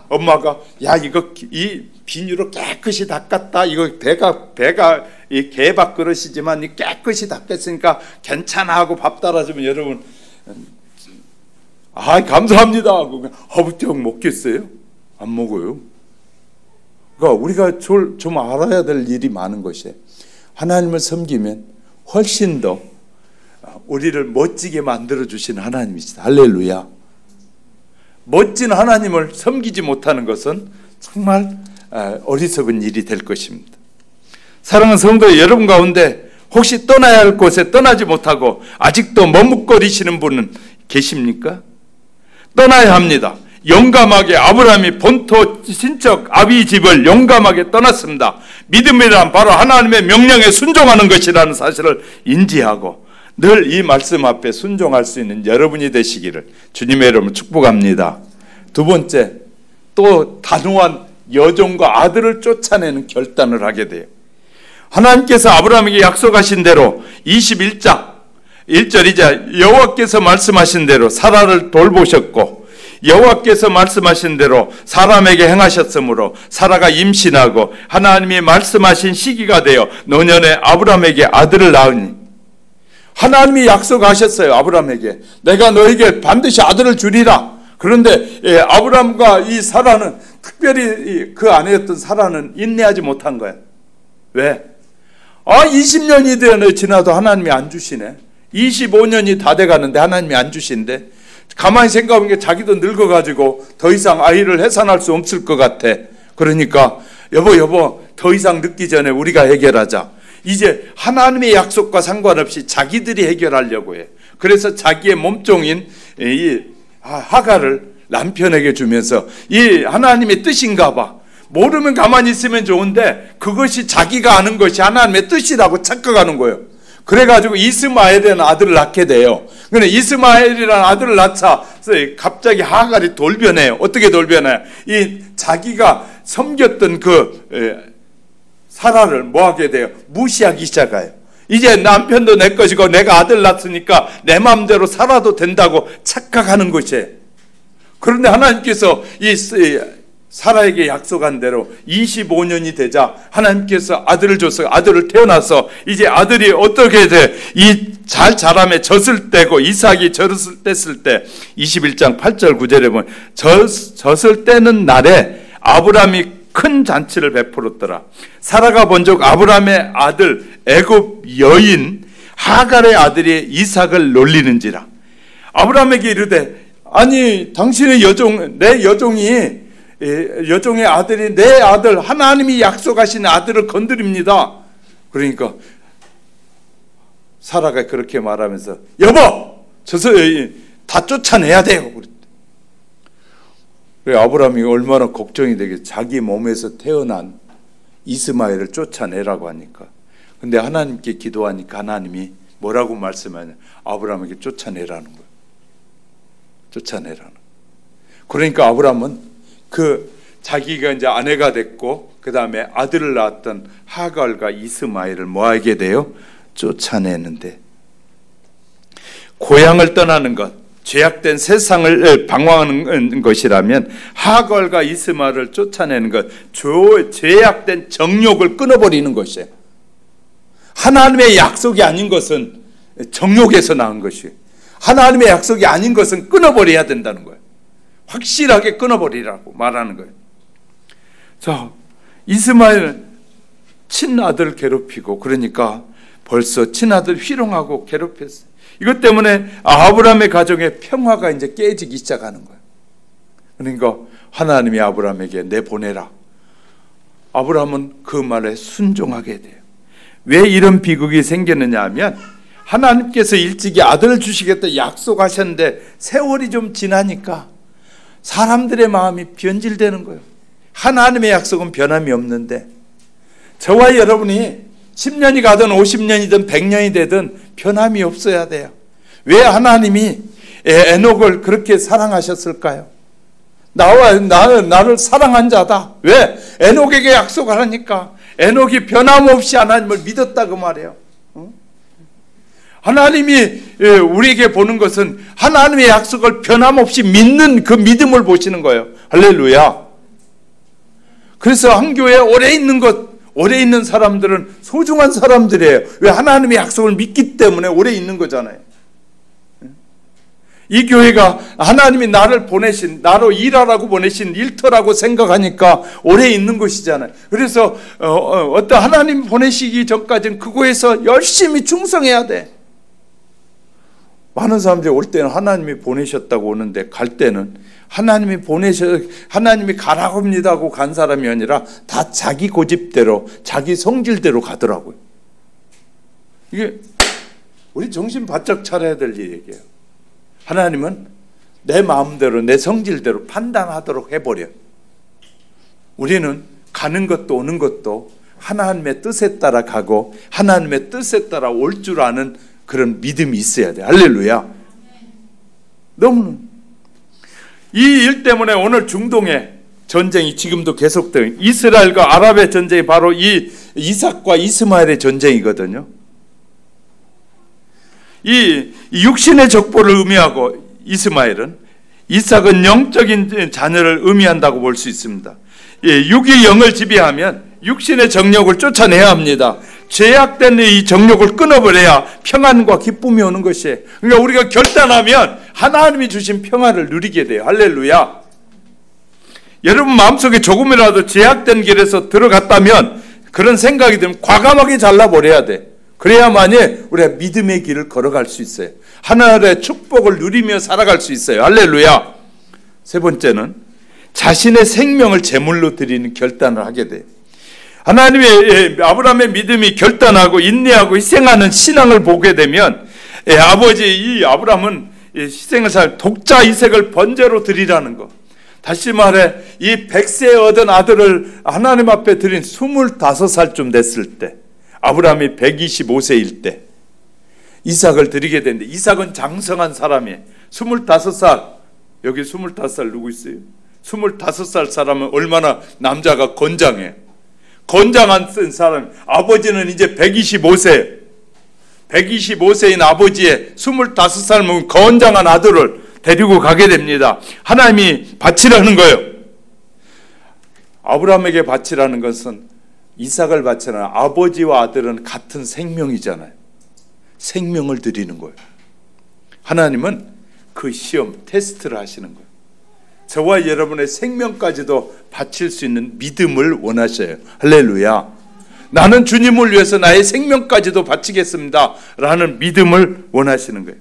엄마가 야 이거 이 비닐로 깨끗이 닦았다. 이거 배가 이 개밥 그릇이지만 깨끗이 닦았으니까 괜찮아 하고 밥 따라주면 여러분 감사합니다 하고 허벅지형 먹겠어요? 안 먹어요. 그러니까 우리가 좀 알아야 될 일이 많은 것이에요. 하나님을 섬기면 훨씬 더 우리를 멋지게 만들어 주시는 하나님이시다. 할렐루야. 멋진 하나님을 섬기지 못하는 것은 정말 어리석은 일이 될 것입니다. 사랑하는 성도 여러분 가운데 혹시 떠나야 할 곳에 떠나지 못하고 아직도 머뭇거리시는 분은 계십니까? 떠나야 합니다. 용감하게 아브라함이 본토 친척 아비 집을 용감하게 떠났습니다. 믿음이란 바로 하나님의 명령에 순종하는 것이라는 사실을 인지하고 늘 이 말씀 앞에 순종할 수 있는 여러분이 되시기를 주님의 이름으로 축복합니다. 두 번째, 또 단호한 여종과 아들을 쫓아내는 결단을 하게 돼요. 하나님께서 아브라함에게 약속하신 대로 21장 1절이자 여호와께서 말씀하신 대로 사라를 돌보셨고 여호와께서 말씀하신 대로 사람에게 행하셨으므로 사라가 임신하고 하나님이 말씀하신 시기가 되어 노년에 아브라함에게 아들을 낳으니 하나님이 약속하셨어요. 아브라함에게 내가 너에게 반드시 아들을 주리라. 그런데 아브라함과 이 사라는 특별히 그 아내였던 사라는 인내하지 못한 거예요. 왜? 20년이 지나도 하나님이 안 주시네. 25년이 다 돼가는데 하나님이 안 주신데 가만히 생각해보니까 자기도 늙어가지고 더 이상 아이를 해산할 수 없을 것 같아. 그러니까 여보 더 이상 늦기 전에 우리가 해결하자. 이제 하나님의 약속과 상관없이 자기들이 해결하려고 해. 그래서 자기의 몸종인 이 하갈을 남편에게 주면서 이 하나님의 뜻인가 봐. 모르면 가만히 있으면 좋은데 그것이 자기가 아는 것이 하나님의 뜻이라고 착각하는 거예요. 그래가지고 이스마엘이라는 아들을 낳게 돼요. 근데 이스마엘이라는 아들을 낳자 갑자기 하갈이 돌변해요. 어떻게 돌변해요? 이 자기가 섬겼던 그 사라를 뭐하게 돼요? 무시하기 시작해요. 이제 남편도 내 것이고 내가 아들 낳았으니까 내 마음대로 살아도 된다고 착각하는 것이에요. 그런데 하나님께서 이 사라에게 약속한 대로 25년이 되자 하나님께서 아들을 줘서 아들을 태어나서 이제 아들이 어떻게 돼? 이 잘 자라매 젖을 떼고 이삭이 젖을 뗐을 때 21장 8절 9절에 보면 젖을 떼는 날에 아브라함이 큰 잔치를 베풀었더라. 사라가 본즉 아브라함의 아들 애굽 여인 하갈의 아들이 이삭을 놀리는지라. 아브라함에게 이르되 아니 당신의 내 여종의 아들이 내 아들 하나님이 약속하신 아들을 건드립니다. 그러니까 사라가 그렇게 말하면서 여보 다 쫓아내야 돼요. 그래 아브라함이 얼마나 걱정이 되겠어. 자기 몸에서 태어난 이스마엘을 쫓아내라고 하니까. 근데 하나님께 기도하니까 하나님이 뭐라고 말씀하냐? 아브라함에게 쫓아내라는 거예요. 쫓아내라는. 그러니까 아브라함은 자기가 이제 아내가 됐고 그 다음에 아들을 낳았던 하갈과 이스마엘을 뭐하게 돼요? 쫓아내는데 고향을 떠나는 것, 죄악된 세상을 방황하는 것이라면 하갈과 이스마엘을 쫓아내는 것, 죄악된 정욕을 끊어버리는 것이에요. 하나님의 약속이 아닌 것은 정욕에서 나온 것이에요. 하나님의 약속이 아닌 것은 끊어버려야 된다는 거예요. 확실하게 끊어버리라고 말하는 거예요. 자, 이스마엘은 친아들 괴롭히고, 그러니까 벌써 친아들 희롱하고 괴롭혔어요. 이것 때문에 아브라함의 가정의 평화가 이제 깨지기 시작하는 거예요. 그러니까 하나님이 아브라함에게 내보내라. 아브라함은 그 말에 순종하게 돼요. 왜 이런 비극이 생겼느냐 하면, 하나님께서 일찍이 아들을 주시겠다 약속하셨는데 세월이 좀 지나니까 사람들의 마음이 변질되는 거예요. 하나님의 약속은 변함이 없는데, 저와 여러분이 10년이 가든 50년이든 100년이 되든 변함이 없어야 돼요. 왜 하나님이 에녹을 그렇게 사랑하셨을까요? 나를 사랑한 자다. 왜? 에녹에게 약속을 하니까. 에녹이 변함없이 하나님을 믿었다 그 말이에요. 하나님이 우리에게 보는 것은 하나님의 약속을 변함없이 믿는 그 믿음을 보시는 거예요. 할렐루야. 그래서 한 교회에 오래 있는 사람들은 소중한 사람들이에요. 왜? 하나님의 약속을 믿기 때문에 오래 있는 거잖아요. 이 교회가 하나님이 나로 일하라고 보내신 일터라고 생각하니까 오래 있는 것이잖아요. 그래서 어떤 하나님 보내시기 전까지는 그곳에서 열심히 충성해야 돼. 많은 사람들이 올 때는 하나님이 보내셨다고 오는데, 갈 때는 하나님이 가라고 합니다 하고 간 사람이 아니라 다 자기 고집대로, 자기 성질대로 가더라고요. 이게 우리 정신 바짝 차려야 될 얘기예요. 하나님은 내 마음대로, 내 성질대로 판단하도록 해버려. 우리는 가는 것도 오는 것도 하나님의 뜻에 따라 가고 하나님의 뜻에 따라 올 줄 아는 그런 믿음이 있어야 돼. 할렐루야. 너무는 이 일 때문에 오늘 중동의 전쟁이 지금도 계속돼요. 이스라엘과 아랍의 전쟁이 바로 이 이삭과 이스마엘의 전쟁이거든요. 이 육신의 족보를 의미하고 이스마엘은, 이삭은 영적인 자녀를 의미한다고 볼 수 있습니다. 육이 영을 지배하면 육신의 정욕을 쫓아내야 합니다. 죄악된 이 정욕을 끊어버려야 평안과 기쁨이 오는 것이에요. 그러니까 우리가 결단하면 하나님이 주신 평안을 누리게 돼요. 할렐루야. 여러분 마음속에 조금이라도 죄악된 길에서 들어갔다면, 그런 생각이 들면 과감하게 잘라버려야 돼. 그래야만이 우리가 믿음의 길을 걸어갈 수 있어요. 하나님의 축복을 누리며 살아갈 수 있어요. 할렐루야. 세 번째는 자신의 생명을 제물로 드리는 결단을 하게 돼요. 하나님의 아브라함의 믿음이 결단하고 인내하고 희생하는 신앙을 보게 되면, 이 아브라함은 희생을 독자 이삭을 번제로 드리라는 거. 다시 말해, 이 100세 얻은 아들을 하나님 앞에 드린 25살쯤 됐을 때, 아브라함이 125세일 때 이삭을 드리게 되는데, 이삭은 장성한 사람이에요. 25살, 여기 25살 누구 있어요? 25살 사람은 얼마나 남자가 건장해. 건장한 사람. 아버지는 이제 125세인 아버지의 25살 먹은 건장한 아들을 데리고 가게 됩니다. 하나님이 바치라는 거예요. 아브라함에게 바치라는 것은, 이삭을 바치라는, 아버지와 아들은 같은 생명이잖아요. 생명을 드리는 거예요. 하나님은 그 시험, 테스트를 하시는 거예요. 저와 여러분의 생명까지도 바칠 수 있는 믿음을 원하셔요. 할렐루야. 나는 주님을 위해서 나의 생명까지도 바치겠습니다 라는 믿음을 원하시는 거예요.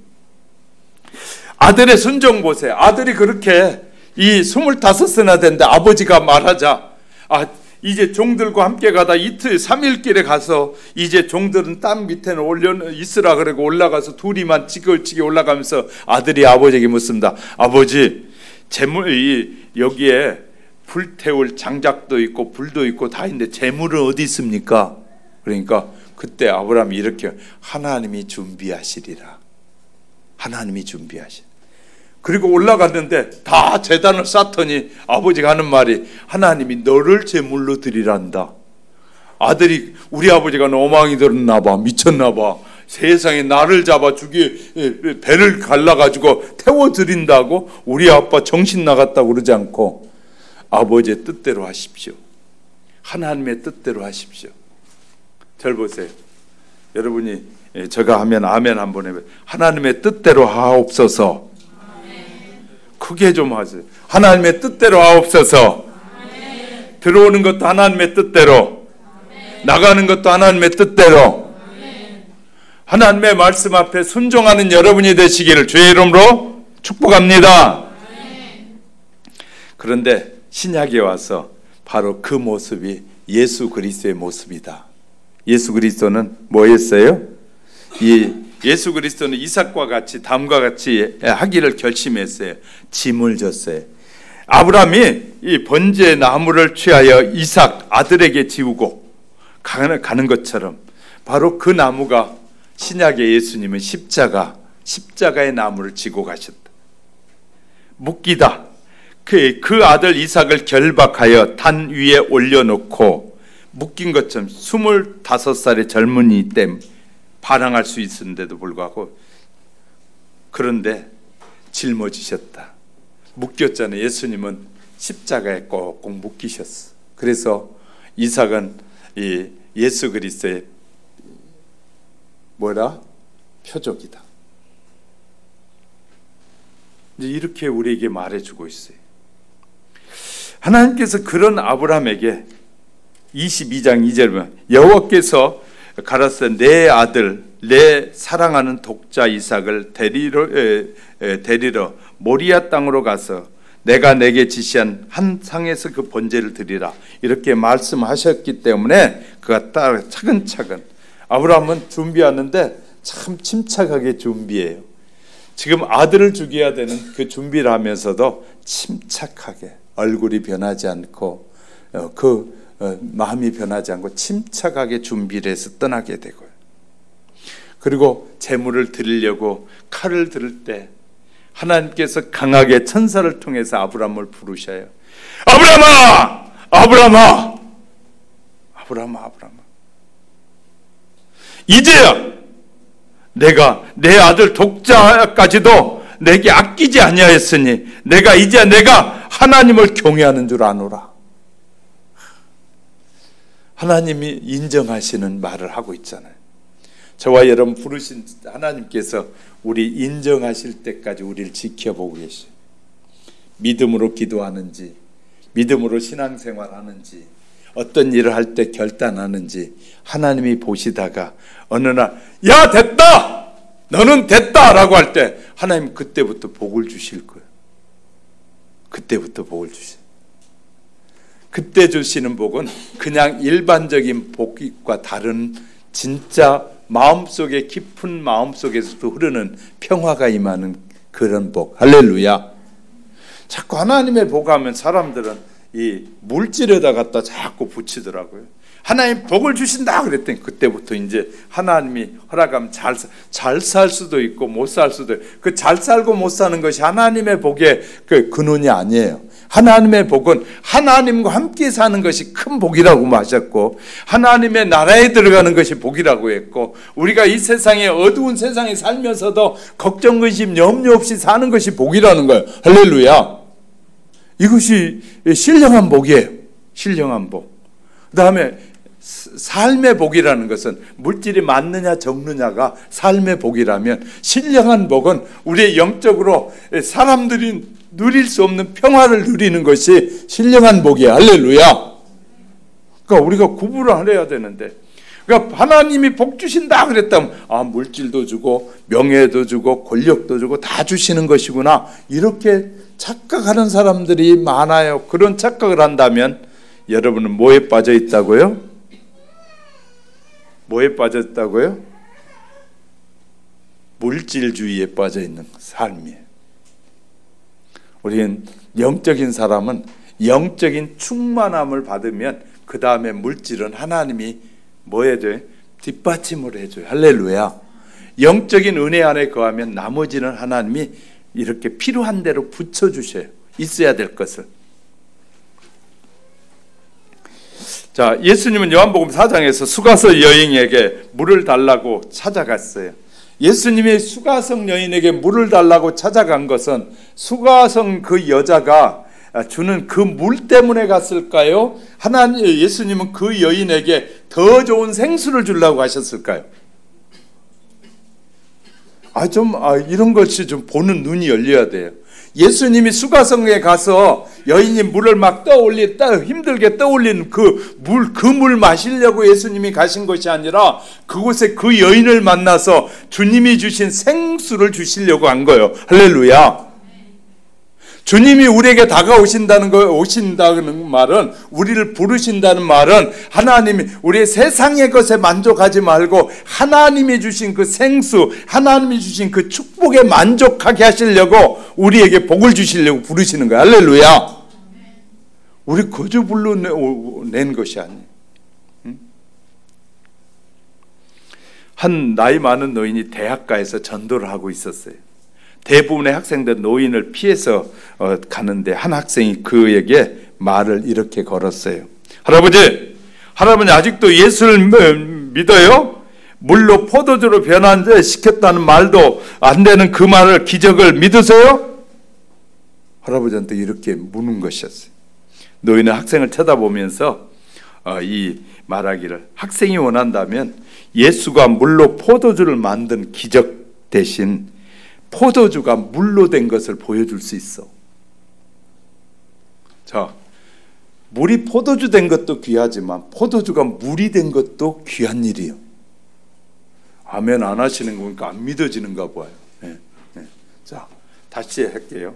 아들의 순종 보세요. 아들이 그렇게 이 25세나 됐는데 아버지가 말하자, 이제 종들과 함께 가다 이틀 3일길에 가서 이제 종들은 땅 밑에는 올려 있으라 그러고 올라가서 둘이만 지글지게 올라가면서 아들이 아버지에게 묻습니다. 아버지, 여기에 불태울 장작도 있고 불도 있고 다 있는데 재물은 어디 있습니까? 그러니까 그때 아브라함이 이렇게, 하나님이 준비하시리라. 하나님이 준비하시리라. 그리고 올라갔는데 다 제단을 쌓더니 아버지가 하는 말이, 하나님이 너를 제물로 드리란다. 아들이, 우리 아버지가 너망이 들었나 봐, 미쳤나 봐, 세상에 나를 잡아 배를 갈라가지고 태워드린다고 우리 아빠 정신 나갔다고 그러지 않고, 아버지의 뜻대로 하십시오. 하나님의 뜻대로 하십시오. 잘 보세요. 여러분이 제가 하면 아멘 한번 해봐요. 하나님의 뜻대로 하옵소서. 크게 좀 하세요. 하나님의 뜻대로 하옵소서. 들어오는 것도 하나님의 뜻대로, 나가는 것도 하나님의 뜻대로, 하나님의 말씀 앞에 순종하는 여러분이 되시기를 주의 이름으로 축복합니다. 그런데 신약에 와서 바로 그 모습이 예수 그리스도의 모습이다. 예수 그리스도는 뭐였어요? 예수 그리스도는 이삭과 같이 담과 같이 하기를 결심했어요. 짐을 졌어요. 아브라함이 이 번제의 나무를 취하여 이삭 아들에게 지우고 가는 것처럼 바로 그 나무가 신약의 예수님은 십자가의 나무를 지고 가셨다. 묶이다. 그 아들 이삭을 결박하여 단 위에 올려놓고 묶인 것처럼 25살의 젊은이 때 반항할 수 있었는데도 불구하고, 그런데 짊어지셨다. 묶였잖아요. 예수님은 십자가에 꼭꼭 묶이셨어. 그래서 이삭은 이 예수 그리스도의 표적이다. 이제 이렇게 우리에게 말해주고 있어요. 하나님께서 그런 아브라함에게 22장 2절에 보면 여호와께서 가라사대 내 아들 내 사랑하는 독자 이삭을 데리러 모리아 땅으로 가서 내가 내게 지시한 한 상에서 그 번제를 드리라 이렇게 말씀하셨기 때문에 그가 따라 차근차근 아브라함은 준비하는데 참 침착하게 준비해요. 지금 아들을 죽여야 되는 그 준비를 하면서도 침착하게 얼굴이 변하지 않고 마음이 변하지 않고 침착하게 준비를 해서 떠나게 되고요. 그리고 제물을 드리려고 칼을 들을 때 하나님께서 강하게 천사를 통해서 아브라함을 부르셔요. 아브라함아! 아브라함아! 아브라함아! 아브라함아! 이제야 내가 내 아들 독자까지도 내게 아끼지 아니하였으니 내가 하나님을 경외하는 줄 아노라. 하나님이 인정하시는 말을 하고 있잖아요. 저와 여러분 부르신 하나님께서 우리 인정하실 때까지 우리를 지켜보고 계셔요. 믿음으로 기도하는지, 믿음으로 신앙생활하는지, 어떤 일을 할 때 결단하는지 하나님이 보시다가 어느 날 야 됐다! 너는 됐다! 라고 할 때 하나님 그때부터 복을 주실 거예요. 그때부터 복을 주세요. 그때 주시는 복은 그냥 일반적인 복과 다른 진짜 마음속에 깊은 마음속에서도 흐르는 평화가 임하는 그런 복. 할렐루야. 자꾸 하나님의 복하면 사람들은 이 물질에다 갖다 자꾸 붙이더라고요. 하나님 복을 주신다 그랬더니 그때부터 이제 하나님이 허락하면 잘 살 수도 있고 못 살 수도 있고, 그 잘 살고 못 사는 것이 하나님의 복의 그 근원이 아니에요. 하나님의 복은 하나님과 함께 사는 것이 큰 복이라고 하셨고, 하나님의 나라에 들어가는 것이 복이라고 했고, 우리가 이 세상에 어두운 세상에 살면서도 걱정 근심 염려 없이 사는 것이 복이라는 거예요. 할렐루야. 이것이 신령한 복이에요. 신령한 복. 그 다음에 삶의 복이라는 것은 물질이 많느냐 적느냐가 삶의 복이라면, 신령한 복은 우리의 영적으로 사람들이 누릴 수 없는 평화를 누리는 것이 신령한 복이야. 할렐루야. 그러니까 우리가 구분을 해야 되는데, 그러니까 하나님이 복 주신다 그랬다면 물질도 주고 명예도 주고 권력도 주고 다 주시는 것이구나, 이렇게 착각하는 사람들이 많아요. 그런 착각을 한다면 여러분은 뭐에 빠져 있다고요? 뭐에 빠져 있다고요? 물질주의에 빠져 있는 삶이에요. 우리는 영적인 사람은 영적인 충만함을 받으면 그 다음에 물질은 하나님이 뭐 해줘요? 뒷받침을 해줘요. 할렐루야. 영적인 은혜 안에 거하면 나머지는 하나님이 이렇게 필요한 대로 붙여주셔요. 있어야 될 것을. 자, 예수님은 요한복음 4장에서 수가성 여인에게 물을 달라고 찾아갔어요. 예수님이 수가성 여인에게 물을 달라고 찾아간 것은 수가성 그 여자가 주는 그 물 때문에 갔을까요? 예수님은 그 여인에게 더 좋은 생수를 주려고 하셨을까요? 이런 것이 좀 보는 눈이 열려야 돼요. 예수님이 수가성에 가서 여인이 물을 막 힘들게 떠올리는 그 물 마시려고 예수님이 가신 것이 아니라 그곳에 그 여인을 만나서 주님이 주신 생수를 주시려고 한 거예요. 할렐루야. 주님이 우리에게 오신다는 말은, 우리를 부르신다는 말은, 하나님이 우리의 세상의 것에 만족하지 말고 하나님이 주신 그 생수, 하나님이 주신 그 축복에 만족하게 하시려고 우리에게 복을 주시려고 부르시는 거야. 할렐루야. 우리 거저 불러낸 것이 아니에요. 한 나이 많은 노인이 대학가에서 전도를 하고 있었어요. 대부분의 학생들 노인을 피해서 가는데 한 학생이 그에게 말을 이렇게 걸었어요. 할아버지 아직도 예수를 믿어요? 물로 포도주로 변환시켰다는 말도 안 되는 그 말을, 기적을 믿으세요? 할아버지한테 이렇게 묻는 것이었어요. 노인은 학생을 쳐다보면서 이 말하기를, 학생이 원한다면 예수가 물로 포도주를 만든 기적 대신 포도주가 물로 된 것을 보여줄 수 있어. 자, 물이 포도주 된 것도 귀하지만 포도주가 물이 된 것도 귀한 일이에요. 아멘 안 하시는 거니까 안 믿어지는가 봐요. 자, 다시 할게요.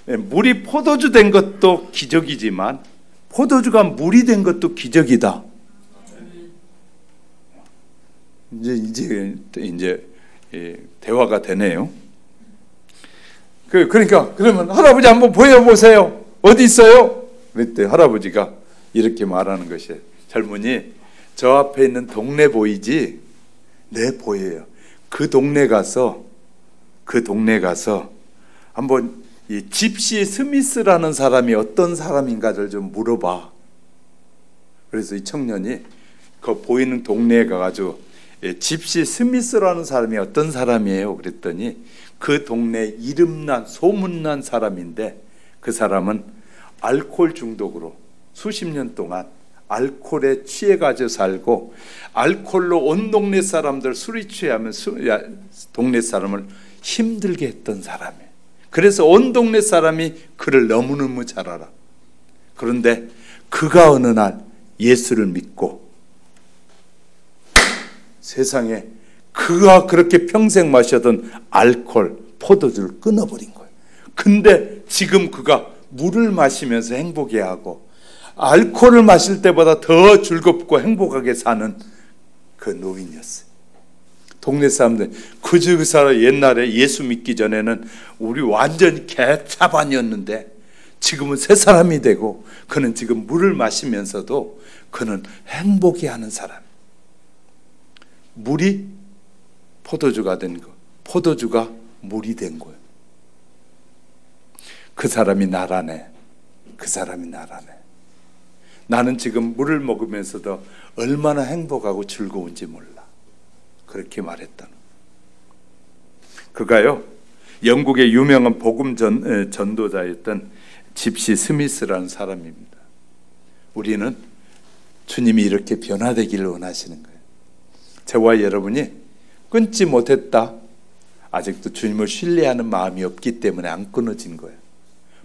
물이 포도주 된 것도 기적이지만 포도주가 물이 된 것도 기적이다. 이제 대화가 되네요. 그러니까 그러면 할아버지 한번 보여보세요. 어디 있어요? 그랬더니 할아버지가 이렇게 말하는 것이에요. 젊은이, 저 앞에 있는 동네 보이지? 네, 보여요. 그 동네 가서 한번 이 집시 스미스라는 사람이 어떤 사람인가를 좀 물어봐. 그래서 이 청년이 그 보이는 동네에 가가지고 집시 스미스라는 사람이 어떤 사람이에요? 그랬더니 그 동네 이름난 소문난 사람인데, 그 사람은 알코올 중독으로 수십 년 동안 알코올에 취해가지고 살고, 알코올로 온 동네 사람들 술이 취하면 동네 사람을 힘들게 했던 사람이에요. 그래서 온 동네 사람이 그를 너무너무 잘 알아. 그런데 그가 어느 날 예수를 믿고 세상에 그가 그렇게 평생 마셨던 알코올, 포도주를 끊어버린 거예요. 근데 지금 그가 물을 마시면서 행복해하고 알코올을 마실 때보다 더 즐겁고 행복하게 사는 그 노인이었어요. 동네 사람들, 그 사람 옛날에 예수 믿기 전에는 우리 완전 개차반이었는데 지금은 새 사람이 되고, 그는 지금 물을 마시면서도 그는 행복해하는 사람. 물이 포도주가 된 거, 포도주가 물이 된 거예요. 그 사람이 나라네. 그 사람이 나라네. 나는 지금 물을 먹으면서도 얼마나 행복하고 즐거운지 몰라. 그렇게 말했다는. 그가요, 영국의 유명한 복음 전도자였던 집시 스미스라는 사람입니다. 우리는 주님이 이렇게 변화되기를 원하시는 거예요. 저와 여러분이 끊지 못했다. 아직도 주님을 신뢰하는 마음이 없기 때문에 안 끊어진 거예요.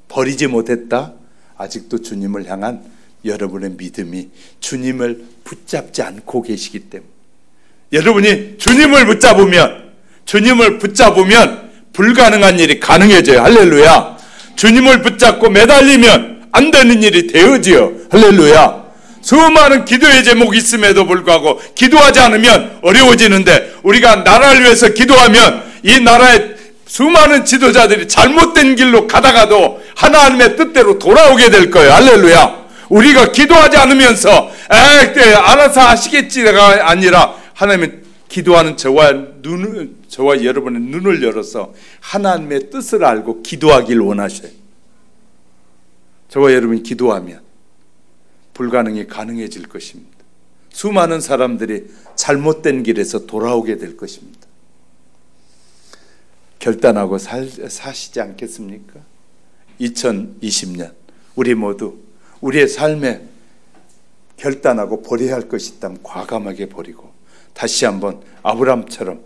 버리지 못했다. 아직도 주님을 향한 여러분의 믿음이 주님을 붙잡지 않고 계시기 때문에. 여러분이 주님을 붙잡으면 불가능한 일이 가능해져요. 할렐루야. 주님을 붙잡고 매달리면 안 되는 일이 되어지요. 할렐루야. 수많은 기도의 제목이 있음에도 불구하고 기도하지 않으면 어려워지는데, 우리가 나라를 위해서 기도하면 이 나라의 수많은 지도자들이 잘못된 길로 가다가도 하나님의 뜻대로 돌아오게 될 거예요. 할렐루야. 우리가 기도하지 않으면서 알아서 하시겠지가 아니라, 하나님의 기도하는 저와 여러분의 눈을 열어서 하나님의 뜻을 알고 기도하길 원하셔요. 저와 여러분이 기도하면 불가능이 가능해질 것입니다. 수많은 사람들이 잘못된 길에서 돌아오게 될 것입니다. 결단하고 사시지 않겠습니까? 2020년 우리 모두 우리의 삶에 결단하고 버려야 할 것이 있다면 과감하게 버리고, 다시 한번 아브라함처럼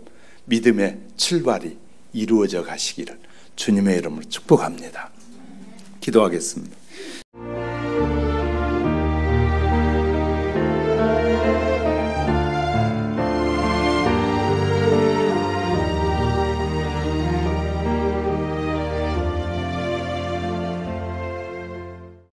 믿음의 출발이 이루어져 가시기를 주님의 이름으로 축복합니다. 기도하겠습니다.